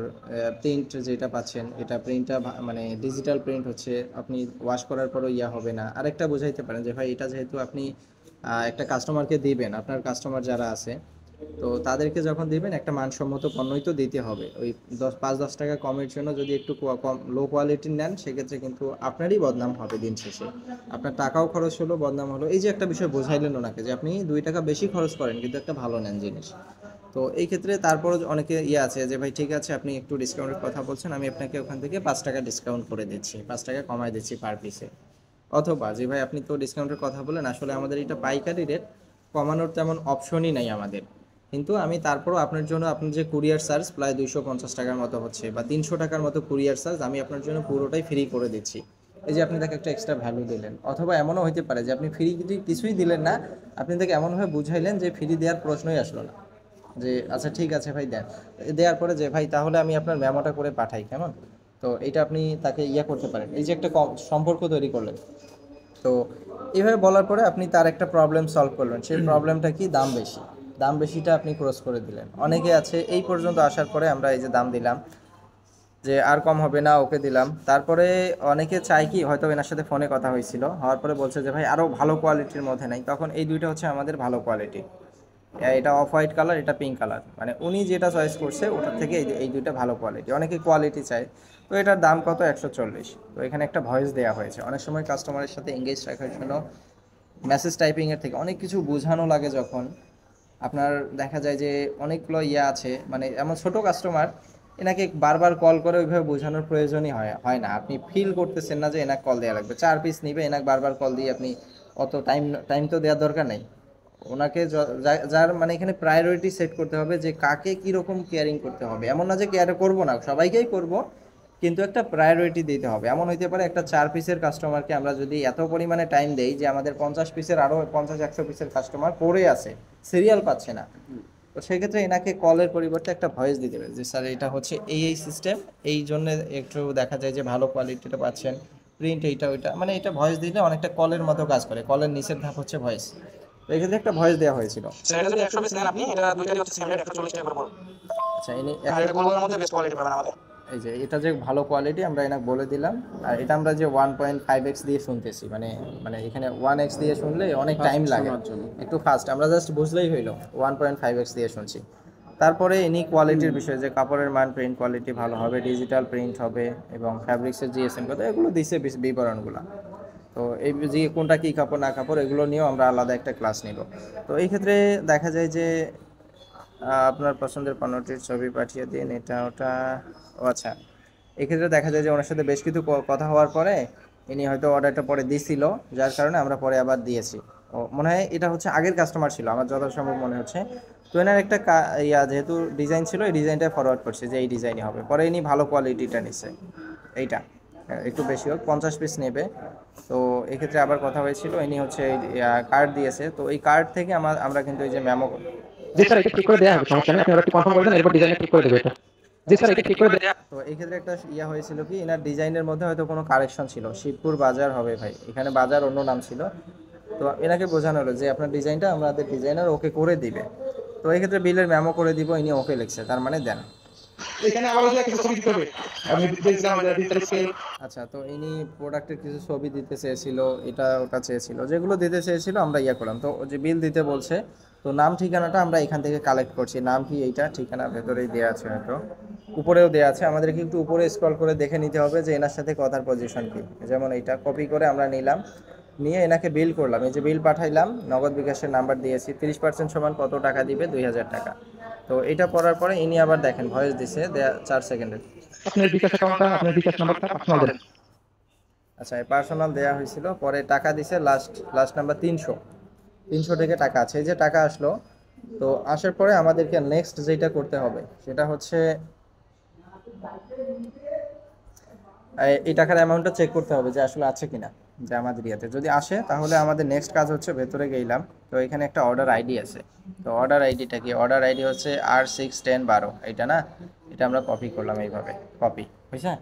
প্রিন্ট যেটা পাচ্ছেন এটা প্রিন্টটা মানে ডিজিটাল প্রিন্ট হচ্ছে, আপনি ওয়াশ করার পরও ইয়া হবে না। আরেকটা বোঝাইতে পারেন যে ভাই এটা যেহেতু আপনি একটা কাস্টমারকে দিবেন, আপনার কাস্টমার যারা আছে, তো তাদেরকে যখন দিবেন একটা মানসম্মত পণ্যই তো দিতে হবে। ওই 5-10 টাকা কমের জন্য যদি একটু কম লো কোয়ালিটির নেন, সেক্ষেত্রে কিন্তু আপনারই বদনাম হবে দিন শেষে। আপনার টাকাও খরচ হলো, বদনাম হলো। এই যে একটা বিষয় বোঝাইলেন ওনাকে যে আপনি 2 টাকা বেশি খরচ করেন কিন্তু একটা ভালো নেন জিনিস। তো এই ক্ষেত্রে তারপরও অনেকে ইয়ে আছে যে ভাই ঠিক আছে আপনি একটু ডিসকাউন্টের কথা বলছেন, আমি আপনাকে ওখান থেকে 5 টাকা ডিসকাউন্ট করে দিচ্ছি, 5 টাকা কমায় দিচ্ছি পার পিসে। অথবা যে ভাই আপনি তো ডিসকাউন্টের কথা বলেন, আসলে আমাদের এটা পাইকারি রেট, কমানোর তেমন অপশনই নাই আমাদের, কিন্তু আমি তারপরও আপনার জন্য, আপনার যে কুরিয়ার চার্জ প্রায় 250 টাকার মতো হচ্ছে বা 300 টাকার মতো কুরিয়ার চার্জ, আমি আপনার জন্য পুরোটাই ফ্রি করে দিচ্ছি। এই যে আপনি তাকে একটা এক্সট্রা ভ্যালু দিলেন। অথবা এমনও হতে পারে যে আপনি ফ্রি কিছুই দিলেন না, আপনি তাকে এমনভাবে বুঝাইলেন যে ফ্রি দেওয়ার প্রশ্নই আসলো না, যে আচ্ছা ঠিক আছে ভাই দেন। দেওয়ার পরে যে ভাই তাহলে আমি আপনার মেমোটা করে পাঠাই কেমন। তো এটা আপনি তাকে ইয়া করতে পারেন, এই যে একটা সম্পর্ক তৈরি করলেন। তো এইভাবে বলার পরে আপনি তার একটা প্রবলেম সলভ করলেন, সেই প্রবলেমটা কি, দাম বেশি। দাম বেশিটা আপনি ক্রস করে দিলেন। অনেকে আছে এই পর্যন্ত আসার পরে আমরা এই যে দাম দিলাম যে আর কম হবে না, ওকে দিলাম। তারপরে অনেকে চায় কি, হয়তো এনার সাথে ফোনে কথা হয়েছিল, হওয়ার পরে বলছে যে ভাই আরও ভালো কোয়ালিটির মধ্যে নাই, তখন এই দুইটা হচ্ছে আমাদের ভালো কোয়ালিটি। এটা অফ হোয়াইট কালার, এটা পিঙ্ক কালার, মানে উনি যেটা চয়েস করছে ওটার থেকে এই দুইটা ভালো কোয়ালিটি। অনেকে কোয়ালিটি চায়। তো এটার দাম কত, 140। তো এখানে একটা ভয়েস দেওয়া হয়েছে। অনেক সময় কাস্টমারের সাথে এঙ্গেজ রাখার জন্য মেসেজ টাইপিংয়ের থেকে অনেক কিছু বোঝানো লাগে, যখন আপনার দেখা যায় যে অনেকগুলো ইয়ে আছে, মানে এমন ছোট কাস্টমার, এনাকে বারবার কল করে ওইভাবে বোঝানোর প্রয়োজনই হয় না। আপনি ফিল করতেছেন না যে এনাকে কল দেওয়া লাগবে, 4 পিস নিবে, এনাকে বারবার কল দিয়ে আপনি অত টাইম টাইম তো দেওয়ার দরকার নেই। ওনাকে যার মানে এখানে প্রায়োরিটি সেট করতে হবে যে কাকে কীরকম কেয়ারিং করতে হবে। এমন না যে কেয়ার করবো না, সবাইকেই করব, কিন্তু একটা প্রায়োরিটি দিতে হবে। এমন হইতে পারে একটা 4 পিসের কাস্টমারকে আমরা যদি এত পরিমাণে টাইম দেই যে আমাদের 50 পিসের আরও 50-100 পিসের কাস্টমার পড়ে আছে, সিরিয়াল পাচ্ছে না। তো সেক্ষেত্রে এনাকে কলের পরিবর্তে একটা ভয়েস দিতে হবে যে স্যার এটা হচ্ছে এই সিস্টেম, এই জন্য একটু দেখা যায় যে ভালো কোয়ালিটিটা পাচ্ছেন, প্রিন্ট এইটা ওইটা, মানে এটা ভয়েস দিলে অনেকটা কলের মতো কাজ করে। কলের নিচের ধাপ হচ্ছে ভয়েস। তো এক্ষেত্রে একটা ভয়েস দেওয়া হয়েছিল। স্যার এটা যদি 100 পিস নেন আপনি, এটা দুইটারই হচ্ছে সেম রেট 140 টাকা করে পড়বে। আচ্ছা, ইনি আর এটা গোলগোলের মধ্যে বেস্ট কোয়ালিটি পাবেন আমাদের। এই যে এটা যে ভালো কোয়ালিটি আমরা এনাকে বলে দিলাম। আর এটা আমরা যে 1.5x দিয়ে শুনতেছি, মানে মানে এখানে 1x দিয়ে শুনলে অনেক টাইম লাগে, একটু ফাস্ট, আমরা জাস্ট বুঝলেই হইলো 1.5x দিয়ে শুনছি। তারপরে ইনি কোয়ালিটির বিষয়, যে কাপড়ের মান, প্রিন্ট কোয়ালিটি ভালো হবে, ডিজিটাল প্রিন্ট হবে, এবং ফ্যাব্রিক্সের জিএসএম কত, এগুলো দিছে বিবরণগুলো। তো এই যে কোনটা কী কাপড় না কাপড়, এগুলো নিয়েও আমরা আলাদা একটা ক্লাস নিব। তো এই ক্ষেত্রে দেখা যায় যে আপনার পছন্দের পণ্যটির ছবি পাঠিয়ে দিন, এটা ওটা। ও আচ্ছা, এক্ষেত্রে দেখা যায় যে ওনার সাথে বেশ কিছু কথা হওয়ার পরে ইনি হয়তো অর্ডারটা পরে দিছিল, যার কারণে আমরা পরে আবার দিয়েছি। ও মনে হয় এটা হচ্ছে আগের কাস্টমার ছিল আমার যথাসম্ভব মনে হচ্ছে। তো এনার একটা যেহেতু ডিজাইন ছিল, এই ডিজাইনটা ফরওয়ার্ড করছে যে এই ডিজাইনই হবে, পরে ইনি ভালো কোয়ালিটিটা নিছে এইটা। একটু বেশি হোক, 50 পিস নেবে। তো এক্ষেত্রে আবার কথা হয়েছিল, ইনি হচ্ছে কার্ড দিয়েছে। তো এই কার্ড থেকে আমরা কিন্তু এই যে জি স্যার, এটা ঠিক করে দেওয়া হবে, সমস্যা নেই, আপনি একটু কনফার্ম করে দেন, এরপর ডিজাইনটা ঠিক করে দেবে এটা। জি স্যার, এটা ঠিক করে দেওয়া। তো এই ক্ষেত্রে একটা ইয়া হয়েছিল কি, এনার ডিজাইনের মধ্যে হয়তো কোনো কারেকশন ছিল, শিবপুর বাজার হবে ভাই, এখানে বাজার অন্য নাম ছিল। তো এনাকে বোঝানো হলো যে আপনার ডিজাইনটা আমাদের ডিজাইনার ওকে করে দিবে। তো এই ক্ষেত্রে বিলের মেমো করে দিব, ইনি ওকে লিখছে, তার মানে দেন। এখানে আবার হচ্ছে একটা ছবি দিতে হবে, আমি দেখছিলাম আমাদের ডিজিটাল স্কেল। আচ্ছা, তো ইনি প্রোডাক্টের কিছু ছবি দিতে চেয়েছিল, এটা ওটা চেয়েছিল, যেগুলো দিতে চেয়েছিল আমরা ইয়া করলাম। তো যে বিল দিতে বলছে, তো নাম ঠিকানাটা আমরা এখান থেকে কালেক্ট করছি। নাম কি এইটা, ঠিকানা ভেতরেই দেওয়া আছে, হয়তো উপরেও দেওয়া আছে, আমাদেরকে একটু উপরে স্ক্রল করে দেখে নিতে হবে যে এনার সাথে কথার পজিশন কি। যেমন এইটা কপি করে আমরা নিলাম, নিয়ে এনাকে বিল করলাম, এই যে বিল পাঠাইলাম, নগদ বিকাশের নাম্বার দিয়েছি, 30% সমান কত টাকা দিবে, 2000 টাকা। তো এটা করার পরে ইনি আবার দেখেন ভয়েস দিছে 4 সেকেন্ডের। আপনার বিকাশ অ্যাকাউন্টটা, আপনার বিকাশ নাম্বারটা পার্সোনাল দেন। আচ্ছা, পার্সোনাল দেওয়া হয়েছিল, পরে টাকা দিছে, লাস্ট নাম্বার 300 থেকে টাকা আছে, এই যে টাকা আসলো। তো আসার পরে আমাদেরকে নেক্সট যেটা করতে হবে সেটা হচ্ছে এই টাকার অ্যামাউন্টটা চেক করতে হবে যে আসলে আছে কিনা, যে আমাদের ইয়েতে যদি আসে তাহলে আমাদের নেক্সট কাজ হচ্ছে ভেতরে গেলাম। তো এখানে একটা অর্ডার আইডি আছে, তো অর্ডার আইডিটা কি, অর্ডার আইডি হচ্ছে R61012, এটা না, এটা আমরা কপি করলাম এইভাবে, কপি হয়েছে।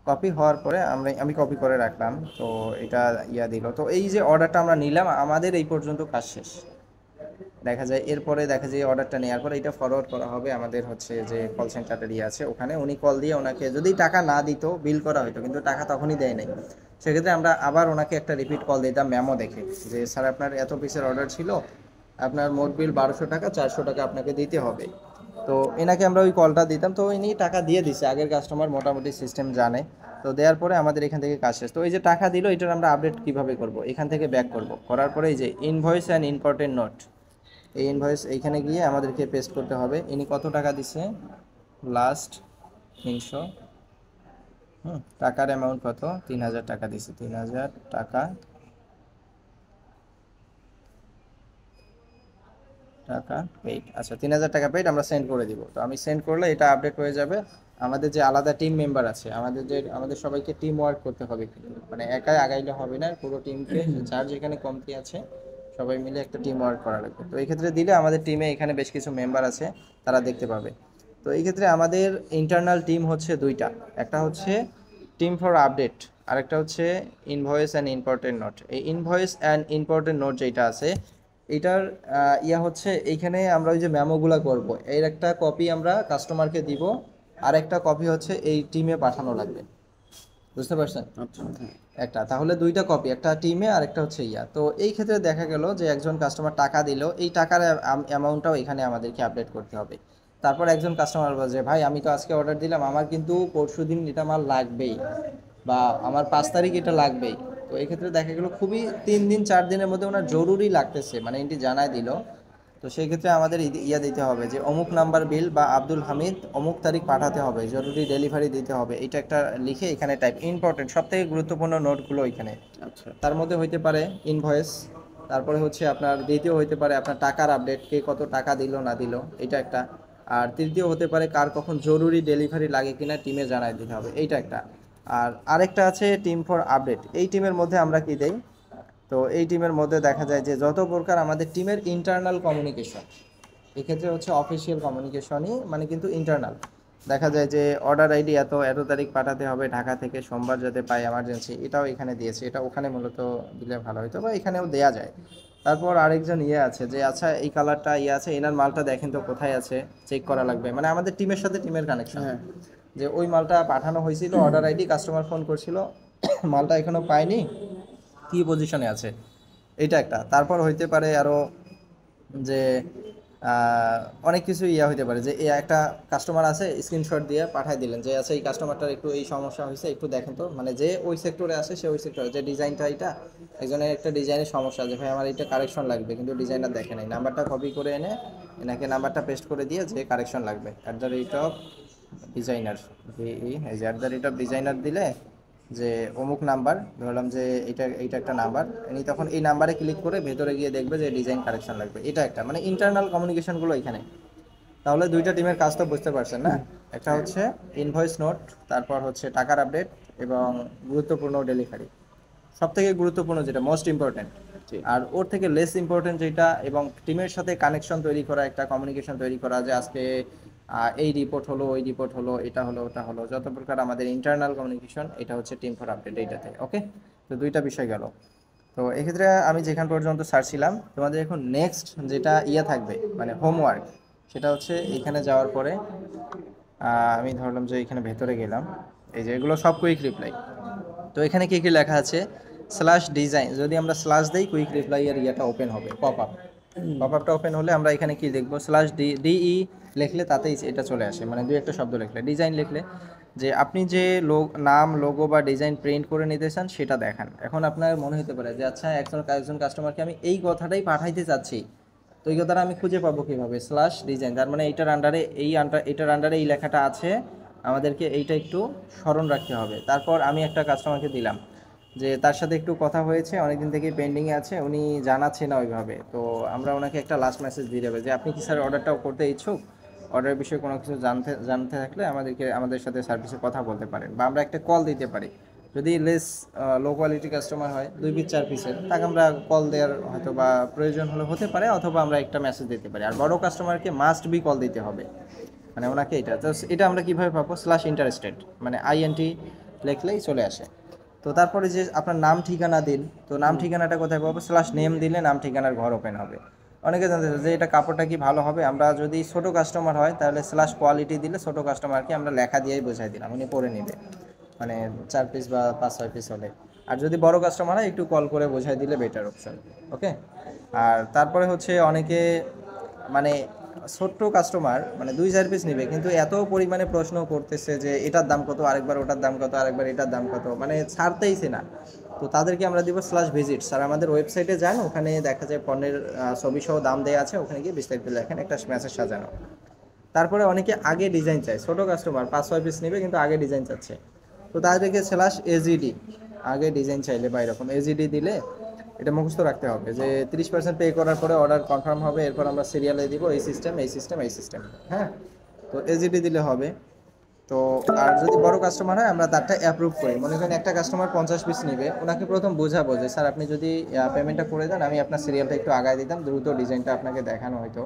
কপি হওয়ার পরে আমি কপি করে রাখলাম, তো এটা ইয়া দিল। তো এই যে অর্ডারটা আমরা নিলাম, আমাদের এই পর্যন্ত কাজ শেষ। দেখা যায় এরপরে দেখা যায় অর্ডারটা নেওয়ার পরে এটা ফরওয়ার্ড করা হবে আমাদের হচ্ছে যে কল সেন্টারের ইয়ে আছে ওখানে, উনি কল দিয়ে ওনাকে যদি টাকা না দিত বিল করা হতো, কিন্তু টাকা তখনই দেয় নাই। সেক্ষেত্রে আমরা আবার ওনাকে একটা রিপিট কল দিতাম মেমো দেখে, যে স্যার আপনার এত পিসের অর্ডার ছিল, আপনার মোট বিল 1200 টাকা, 400 টাকা আপনাকে দিতে হবে। তো এনাকে আমরা ওই কলটা দিতাম, তো ইনি টাকা দিয়ে দিছে, আগের কাস্টমার মোটামুটি সিস্টেম জানে। তো দেওয়ার পরে আমাদের এখান থেকে কাজ শেষ। তো এই যে টাকা দিল, এটার আমরা আপডেট কিভাবে করব, এখান থেকে ব্যাক করব, করার পরে এই যে ইনভয়েস অ্যান্ড ইম্পর্টেন্ট নোট, এই ইনভয়েস এইখানে গিয়ে আমাদেরকে পেস্ট করতে হবে, ইনি কত টাকা দিছে, লাস্ট 300, টাকার অ্যামাউন্ট কত, 3000 টাকা দিছে, 3000 টাকা, টাকা পেইড। আচ্ছা, 3000 টাকা পেইড, আমরা সেন্ড করে দিব। তো আমি সেন্ড করলে এটা আপডেট হয়ে যাবে। আমাদের যে আলাদা টিম মেম্বার আছে, আমাদের সবাইকে টিম ওয়ার্ক করতে হবে কিন্তু, মানে একাই আগাইলে হবে না, পুরো টিমকে, যার যেখানে কমতি আছে সবাই মিলে একটা টিম ওয়ার্ক করা লাগবে। তো এই ক্ষেত্রে দিলে আমাদের টিমে এখানে বেশ কিছু মেম্বার আছে, তারা দেখতে পাবে। তো এই ক্ষেত্রে আমাদের ইন্টারনাল টিম হচ্ছে দুইটা, একটা হচ্ছে টিম ফর আপডেট, আরেকটা হচ্ছে ইনভয়েস অ্যান্ড ইম্পর্টেন্ট নোট। এই ইনভয়েস অ্যান্ড ইম্পর্টেন্ট নোট যেটা আছে, এটার ইয়া হচ্ছে এইখানে আমরা ওই যে মেমোগুলো করব, এর একটা কপি আমরা কাস্টমারকে দিব, আর একটা কপি হচ্ছে এই টিমে পাঠানো লাগবে, বুঝতে পারছেন? একটা তাহলে দুইটা কপি, একটা টিমে আর একটা হচ্ছে ইয়া। তো এই ক্ষেত্রে দেখা গেল যে একজন কাস্টমার টাকা দিল, এই টাকার অ্যামাউন্টটাও এখানে আমাদেরকে আপডেট করতে হবে। তারপর একজন কাস্টমার বলছে ভাই আমি তো আজকে অর্ডার দিলাম, আমার কিন্তু পরশুদিন এটা মাল লাগবেই, বা আমার 5 তারিখ এটা লাগবেই। তো এই ক্ষেত্রে দেখা গেল খুবই 3 দিন 4 দিনের মধ্যে ওনার জরুরি লাগতেছে, মানে এটি জানায় দিল। তো সেই ক্ষেত্রে আমাদের ইয়া দিতে হবে যে অমুক নাম্বার বিল বা আব্দুল হামিদ অমুক তারিখ পাঠাতে হবে, জরুরি ডেলিভারি দিতে হবে, এটা একটা লিখে এখানে টাইপ, ইম্পর্টেন্ট সব থেকে গুরুত্বপূর্ণ নোটগুলো এখানে। আচ্ছা, তার মধ্যে হইতে পারে ইনভয়েস, তারপরে হচ্ছে আপনার দ্বিতীয় হইতে পারে আপনার টাকার আপডেট, কে কত টাকা দিল না দিল, এটা একটা। আর তৃতীয় হতে পারে কার কখন জরুরি ডেলিভারি লাগে কিনা টিমে জানাই দিতে হবে, এইটা একটা। আর আরেকটা আছে টিম ফর আপডেট, এই টিমের মধ্যে আমরা কি দেই, তো এই টিমের মধ্যে দেখা যায় যে যত প্রকার আমাদের টিমের ইন্টারনাল কমিউনিকেশন, এক্ষেত্রে হচ্ছে অফিসিয়াল কমিউনিকেশনই, মানে কিন্তু ইন্টারনাল। দেখা যায় যে অর্ডার আইডি এত এত তারিখ পাঠাতে হবে ঢাকা থেকে, সোমবার যাতে পাই এমার্জেন্সি, এটাও এখানে দিয়েছে, এটা ওখানে মূলত দিলে ভালো হতো, বা এখানেও দেয়া যায়। তারপর আরেকজন ইয়ে আছে যে আচ্ছা এই কালারটা ইয়ে আছে, এনার মালটা দেখেন তো কোথায় আছে, চেক করা লাগবে, মানে আমাদের টিমের সাথে টিমের কানেকশন, যে ওই মালটা পাঠানো হয়েছিল, অর্ডার আইডি কাস্টমার ফোন করছিল, মালটা এখনো পায়নি, কি পজিশনে আছে, এটা একটা। তারপর হইতে পারে আরও যে অনেক কিছু ইয়া হইতে পারে, যে এই একটা কাস্টমার আছে স্ক্রিনশট দিয়ে পাঠিয়ে দিলেন যে আচ্ছা এই কাস্টমারটার একটু এই সমস্যা হয়েছে, একটু দেখেন তো, মানে যে ওই সেক্টরে আছে সে ওই সেক্টরে, যে ডিজাইনটা এটা একজনের একটা ডিজাইনের সমস্যা আছে, ভাই আমার এটা কারেকশন লাগবে, কিন্তু ডিজাইনার দেখে নাই, নাম্বারটা কপি করে এনে এনাকে নাম্বারটা পেস্ট করে দিয়ে যে কারেকশন লাগবে @ডিজাইনার, এই যে @ডিজাইনার দিলে যে অমুক নাম্বার, ধরলাম যে এইটা একটা নাম্বার, ইনি তখন এই নাম্বারে ক্লিক করে ভেতরে গিয়ে দেখবে যে ডিজাইন কারেকশন লাগবে, এটা একটা, মানে ইন্টারনাল কমিউনিকেশনগুলো এখানে। তাহলে দুইটা টিমের কাজ তো বুঝতে পারছেন না, একটা হচ্ছে ইনভয়েস নোট, তারপর হচ্ছে টাকার আপডেট, এবং গুরুত্বপূর্ণ ডেলিভারি, সব থেকে গুরুত্বপূর্ণ যেটা মোস্ট ইম্পর্ট্যান্ট আর ওর থেকে লেস ইম্পর্টেন্ট যেটা এবং টিমের সাথে কানেকশন তৈরি করা, একটা কমিউনিকেশন তৈরি করা যে আজকে এই রিপোর্ট হলো, ওই রিপোর্ট হলো, এটা হলো, ওটা হলো, যত প্রকার আমাদের ইন্টারনাল কমিউনিকেশন, এটা হচ্ছে টিম ফর আপডেট এইটাতে। ওকে, তো দুইটা বিষয় গেল। তো এক্ষেত্রে আমি যেখান পর্যন্ত ছাড়ছিলাম, তোমাদের এখন নেক্সট যেটা থাকবে মানে হোমওয়ার্ক, সেটা হচ্ছে এখানে যাওয়ার পরে আমি ধরলাম যে এখানে ভেতরে গেলাম, এই যে এগুলো সব কুইক রিপ্লাই। তো এখানে কি কি লেখা আছে, স্ল্যাশ ডিজাইন, যদি আমরা স্ল্যাশ দেই কুইক রিপ্লাই এর ওপেন হবে, পপ আপটা ওপেন হলে আমরা এখানে কি দেখবো, স্ল্যাশ ডিই লিখলে তাতেই এটা চলে আসে, মানে দুই একটা শব্দ লিখলে, ডিজাইন লিখলে যে আপনি যে নাম, লোগো বা ডিজাইন প্রিন্ট করে নিতে চান সেটা দেখান। এখন আপনার মনে হতে পারে যে আচ্ছা একজন কাস্টমারকে আমি এই কথাটাই পাঠাইতে চাচ্ছি, তো এই কথাটা আমি খুঁজে পাবো কিভাবে, স্ল্যাশ ডিজাইন, তার মানে এটার আন্ডারে এটার আন্ডারে এই লেখাটা আছে, আমাদেরকে এইটা একটু স্মরণ রাখতে হবে। তারপর আমি একটা কাস্টমারকে দিলাম যে তার সাথে একটু কথা হয়েছে, অনেকদিন থেকে পেন্ডিংয়ে আছে, উনি জানাচ্ছে না ওইভাবে, তো আমরা ওনাকে একটা লাস্ট মেসেজ দিয়ে দেবো যে আপনি কি স্যার অর্ডারটাও করতে ইচ্ছুক, অর্ডারের বিষয়ে কোনো কিছু জানতে থাকলে আমাদের সাথে সার্ভিসে কথা বলতে পারেন, বা আমরা একটা কল দিতে পারি। যদি লো কোয়ালিটি কাস্টমার হয় 2 পিস 4 পিসের, তাকে আমরা কল দেওয়ার হয়তো বা প্রয়োজন হতে পারে, অথবা আমরা একটা মেসেজ দিতে পারি। আর বড় কাস্টমারকে মাস্ট বি কল দিতে হবে, মানে ওনাকে এটা আমরা কীভাবে পাবো, স্ল্যাশ ইন্টারেস্টেড, মানে আইএনটি লিখলেই চলে আসে। তো তারপরে যে আপনার নাম ঠিকানা দিন, তো নাম ঠিকানাটা কোথায় পাবো, স্ল্যাশ নেম দিলে নাম ঠিকানার ঘর ওপেন হবে। অনেকে জানতে চায় যে এটা কাপড়টা কি ভালো হবে, আমরা যদি ছোটো কাস্টমার হয় তাহলে স্ল্যাশ কোয়ালিটি দিলে ছোটো কাস্টমারকে আমরা লেখা দিয়েই বোঝাই দিলাম, উনি পরে নেবে, মানে 4 পিস বা 5-6 পিস হলে। আর যদি বড় কাস্টমার হয় একটু কল করে বোঝাই দিলে বেটার অপশন। ওকে, আর তারপরে হচ্ছে অনেকে মানে ছোট্ট কাস্টমার মানে 2-4 পিস নেবে, কিন্তু এত পরিমাণে প্রশ্ন করতেছে যে এটার দাম কত, আরেকবার ওটার দাম কত, আরেকবার এটার দাম কত, মানে ছাড়তেইছে না। তো তাদেরকে আমরা দিব স্ল্যাশ ভিজিট, স্যার আমাদের ওয়েবসাইটে যান, ওখানে দেখা যায় পণ্যের ছবি সহ দাম দেওয়া আছে, ওখানে গিয়ে বিস্তারিত লেখেন, একটা মেসেজ সাজানো। তারপরে অনেকে আগে ডিজাইন চায়, ছোটো কাস্টমার 5-6 পিস নেবে কিন্তু আগে ডিজাইন চাচ্ছে, তো তাদেরকে স্ল্যাশ এজিডি, আগে ডিজাইন চাইলে বা এরকম এজিডি দিলে এটা মুখস্থ রাখতে হবে যে 30% পে করার পরে অর্ডার কনফার্ম হবে, এরপর আমরা সিরিয়ালে দিব এই সিস্টেম, হ্যাঁ। তো এজিডি দিলে হবে। তো আর যদি বড় কাস্টমার হয় আমরা তারটা অ্যাপ্রুভ করি, মনে করেন একটা কাস্টমার 50 পিস নেবে, ওনাকে প্রথম বোঝাবো যে স্যার আপনি যদি পেমেন্টটা করে দেন আমি আপনার সিরিয়ালটা একটু আগায় দিতাম, দ্রুত ডিজাইনটা আপনাকে দেখানো হতো।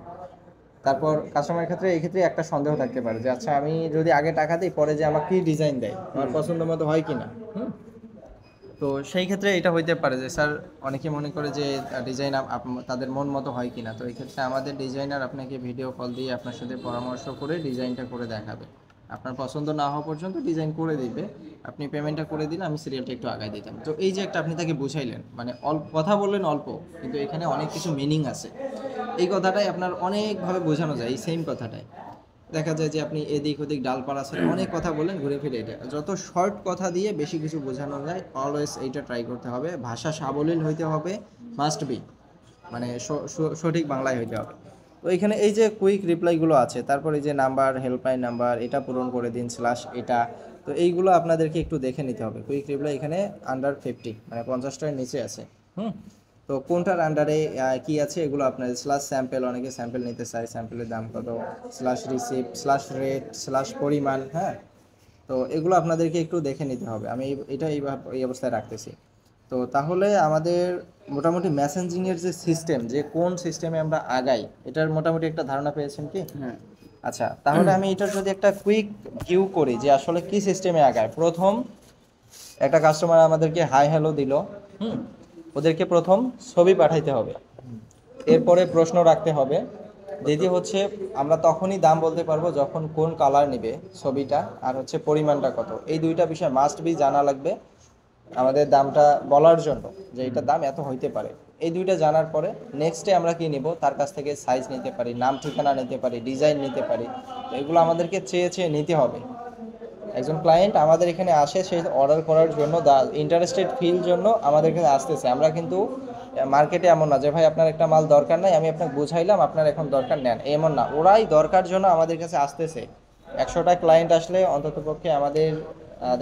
তারপর কাস্টমারের ক্ষেত্রে একটা সন্দেহ থাকতে পারে যে আচ্ছা আমি যদি আগে টাকা দিই পরে যে আমাকে কি ডিজাইন দেয় আমার পছন্দ মতো হয় কি না। তো সেই ক্ষেত্রে এটা হইতে পারে যে স্যার অনেকে মনে করে যে ডিজাইন তাদের মন মতো হয় কিনা, তো এই ক্ষেত্রে আমাদের ডিজাইনার আপনাকে ভিডিও কল দিয়ে আপনার সাথে পরামর্শ করে ডিজাইনটা করে দেখাবে, আপনার পছন্দ না হওয়া পর্যন্ত ডিজাইন করে দিবে, আপনি পেমেন্টটা করে দিলে আমি সিরিয়ালটা একটু আগায় দিতাম। তো এই যে একটা আপনি তাকে বুঝাইলেন, মানে কথা বললেন অল্প, কিন্তু এখানে অনেক কিছু মিনিং আছে, এই কথাটাই আপনার অনেকভাবে বোঝানো যায়, এই সেম কথাটাই দেখা যায় যে আপনি এদিক ওদিক ডালপালা ছাড়া অনেক কথা বলেন, ঘুরে ফিরে এটা যত শর্ট কথা দিয়ে বেশি কিছু বোঝানো যায়, অলওয়েজ এইটা ট্রাই করতে হবে। ভাষা সাবলীল হইতে হবে, মাস্ট বি, মানে সঠিক বাংলায় হইতে হবে। তো এখানে এই যে কুইক রিপ্লাইগুলো আছে, তারপরে এই যে নাম্বার, হেল্পলাইন নাম্বার, এটা পূরণ করে দিন স্ল্যাশ এটা, তো এইগুলো আপনাদেরকে একটু দেখে নিতে হবে। কুইক রিপ্লাই এখানে আন্ডার 50, মানে 50টার নিচে আছে। তো কোনটার আন্ডারে কি আছে এগুলো আপনার স্ল্যাশ স্যাম্পল, অনেকে স্যাম্পল নিতে চায়, স্যাম্পলের দাম কত, slash receipt, slash rate, slash পরিমাণ, হ্যাঁ। তো এগুলো আপনাদেরকে একটু দেখে নিতে হবে, আমি এটা এই অবস্থায় রাখতেছি। তো তাহলে আমাদের মোটামুটি মেসেঞ্জিংয়ের যে সিস্টেম, যে কোন সিস্টেমে আমরা আগাই, এটার মোটামুটি একটা ধারণা পেয়েছেন কি? হ্যাঁ। আচ্ছা, তাহলে আমি এটার যদি একটা কুইক ভিউ করি যে আসলে কি সিস্টেমে আগায়। প্রথম একটা কাস্টমার আমাদেরকে হাই হ্যালো দিল, ওদেরকে প্রথম ছবি পাঠাইতে হবে, এরপরে প্রশ্ন রাখতে হবে। দ্বিতীয় হচ্ছে আমরা তখনই দাম বলতে পারবো যখন কোন কালার নেবে ছবিটা, আর হচ্ছে পরিমাণটা কত, এই দুইটা বিষয় মাস্ট বি জানা লাগবে আমাদের দামটা বলার জন্য, যে এটার দাম এত হইতে পারে। এই দুইটা জানার পরে নেক্সটে আমরা কি নিব, তার কাছ থেকে সাইজ নিতে পারি, নাম ঠিকানা নিতে পারি, ডিজাইন নিতে পারি, এগুলো আমাদেরকে চেয়ে নিতে হবে। একজন ক্লায়েন্ট আমাদের এখানে আসে সেই অর্ডার করার জন্য, ইন্টারেস্টেড ফিল জন্য আমাদের এখানে আসতেছে। আমরা কিন্তু মার্কেটে এমন না যে ভাই আপনার একটা মাল দরকার নাই, আমি আপনাকে বুঝাইলাম আপনার এখন দরকার নেন, এমন না, ওরাই দরকার জন্য আমাদের কাছে আসতেছে। 100টা ক্লায়েন্ট আসলে অন্ততপক্ষে আমাদের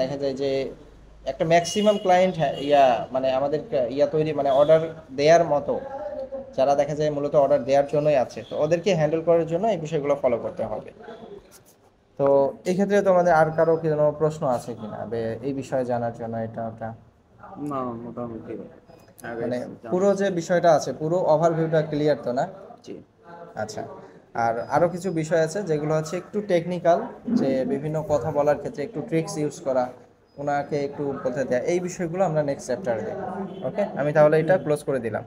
দেখা যায় যে একটা ম্যাক্সিমাম ক্লায়েন্ট মানে আমাদের তৈরি, মানে অর্ডার দেওয়ার মতো, যারা দেখা যায় মূলত অর্ডার দেওয়ার জন্যই আছে, তো ওদেরকে হ্যান্ডেল করার জন্য এই বিষয়গুলো ফলো করতে হবে। তো এই ক্ষেত্রে তোমাদের আর কারো কোনো প্রশ্ন আছে কিনা এই বিষয়ে জানার জন্য, এটা ওটা? না, মোটামুটি। মানে পুরো যে বিষয়টা আছে পুরো ওভারভিউটা ক্লিয়ার তো না? জি। আচ্ছা, আর আরও কিছু বিষয় আছে যেগুলো হচ্ছে একটু টেকনিক্যাল, যে বিভিন্ন কথা বলার ক্ষেত্রে একটু ট্রিক্স ইউজ করা, ওনাকে একটু বলতে দেয়া, এই বিষয়গুলো আমরা নেক্সট চ্যাপ্টারে দেখব। ওকে, আমি তাহলে এটা ক্লোজ করে দিলাম।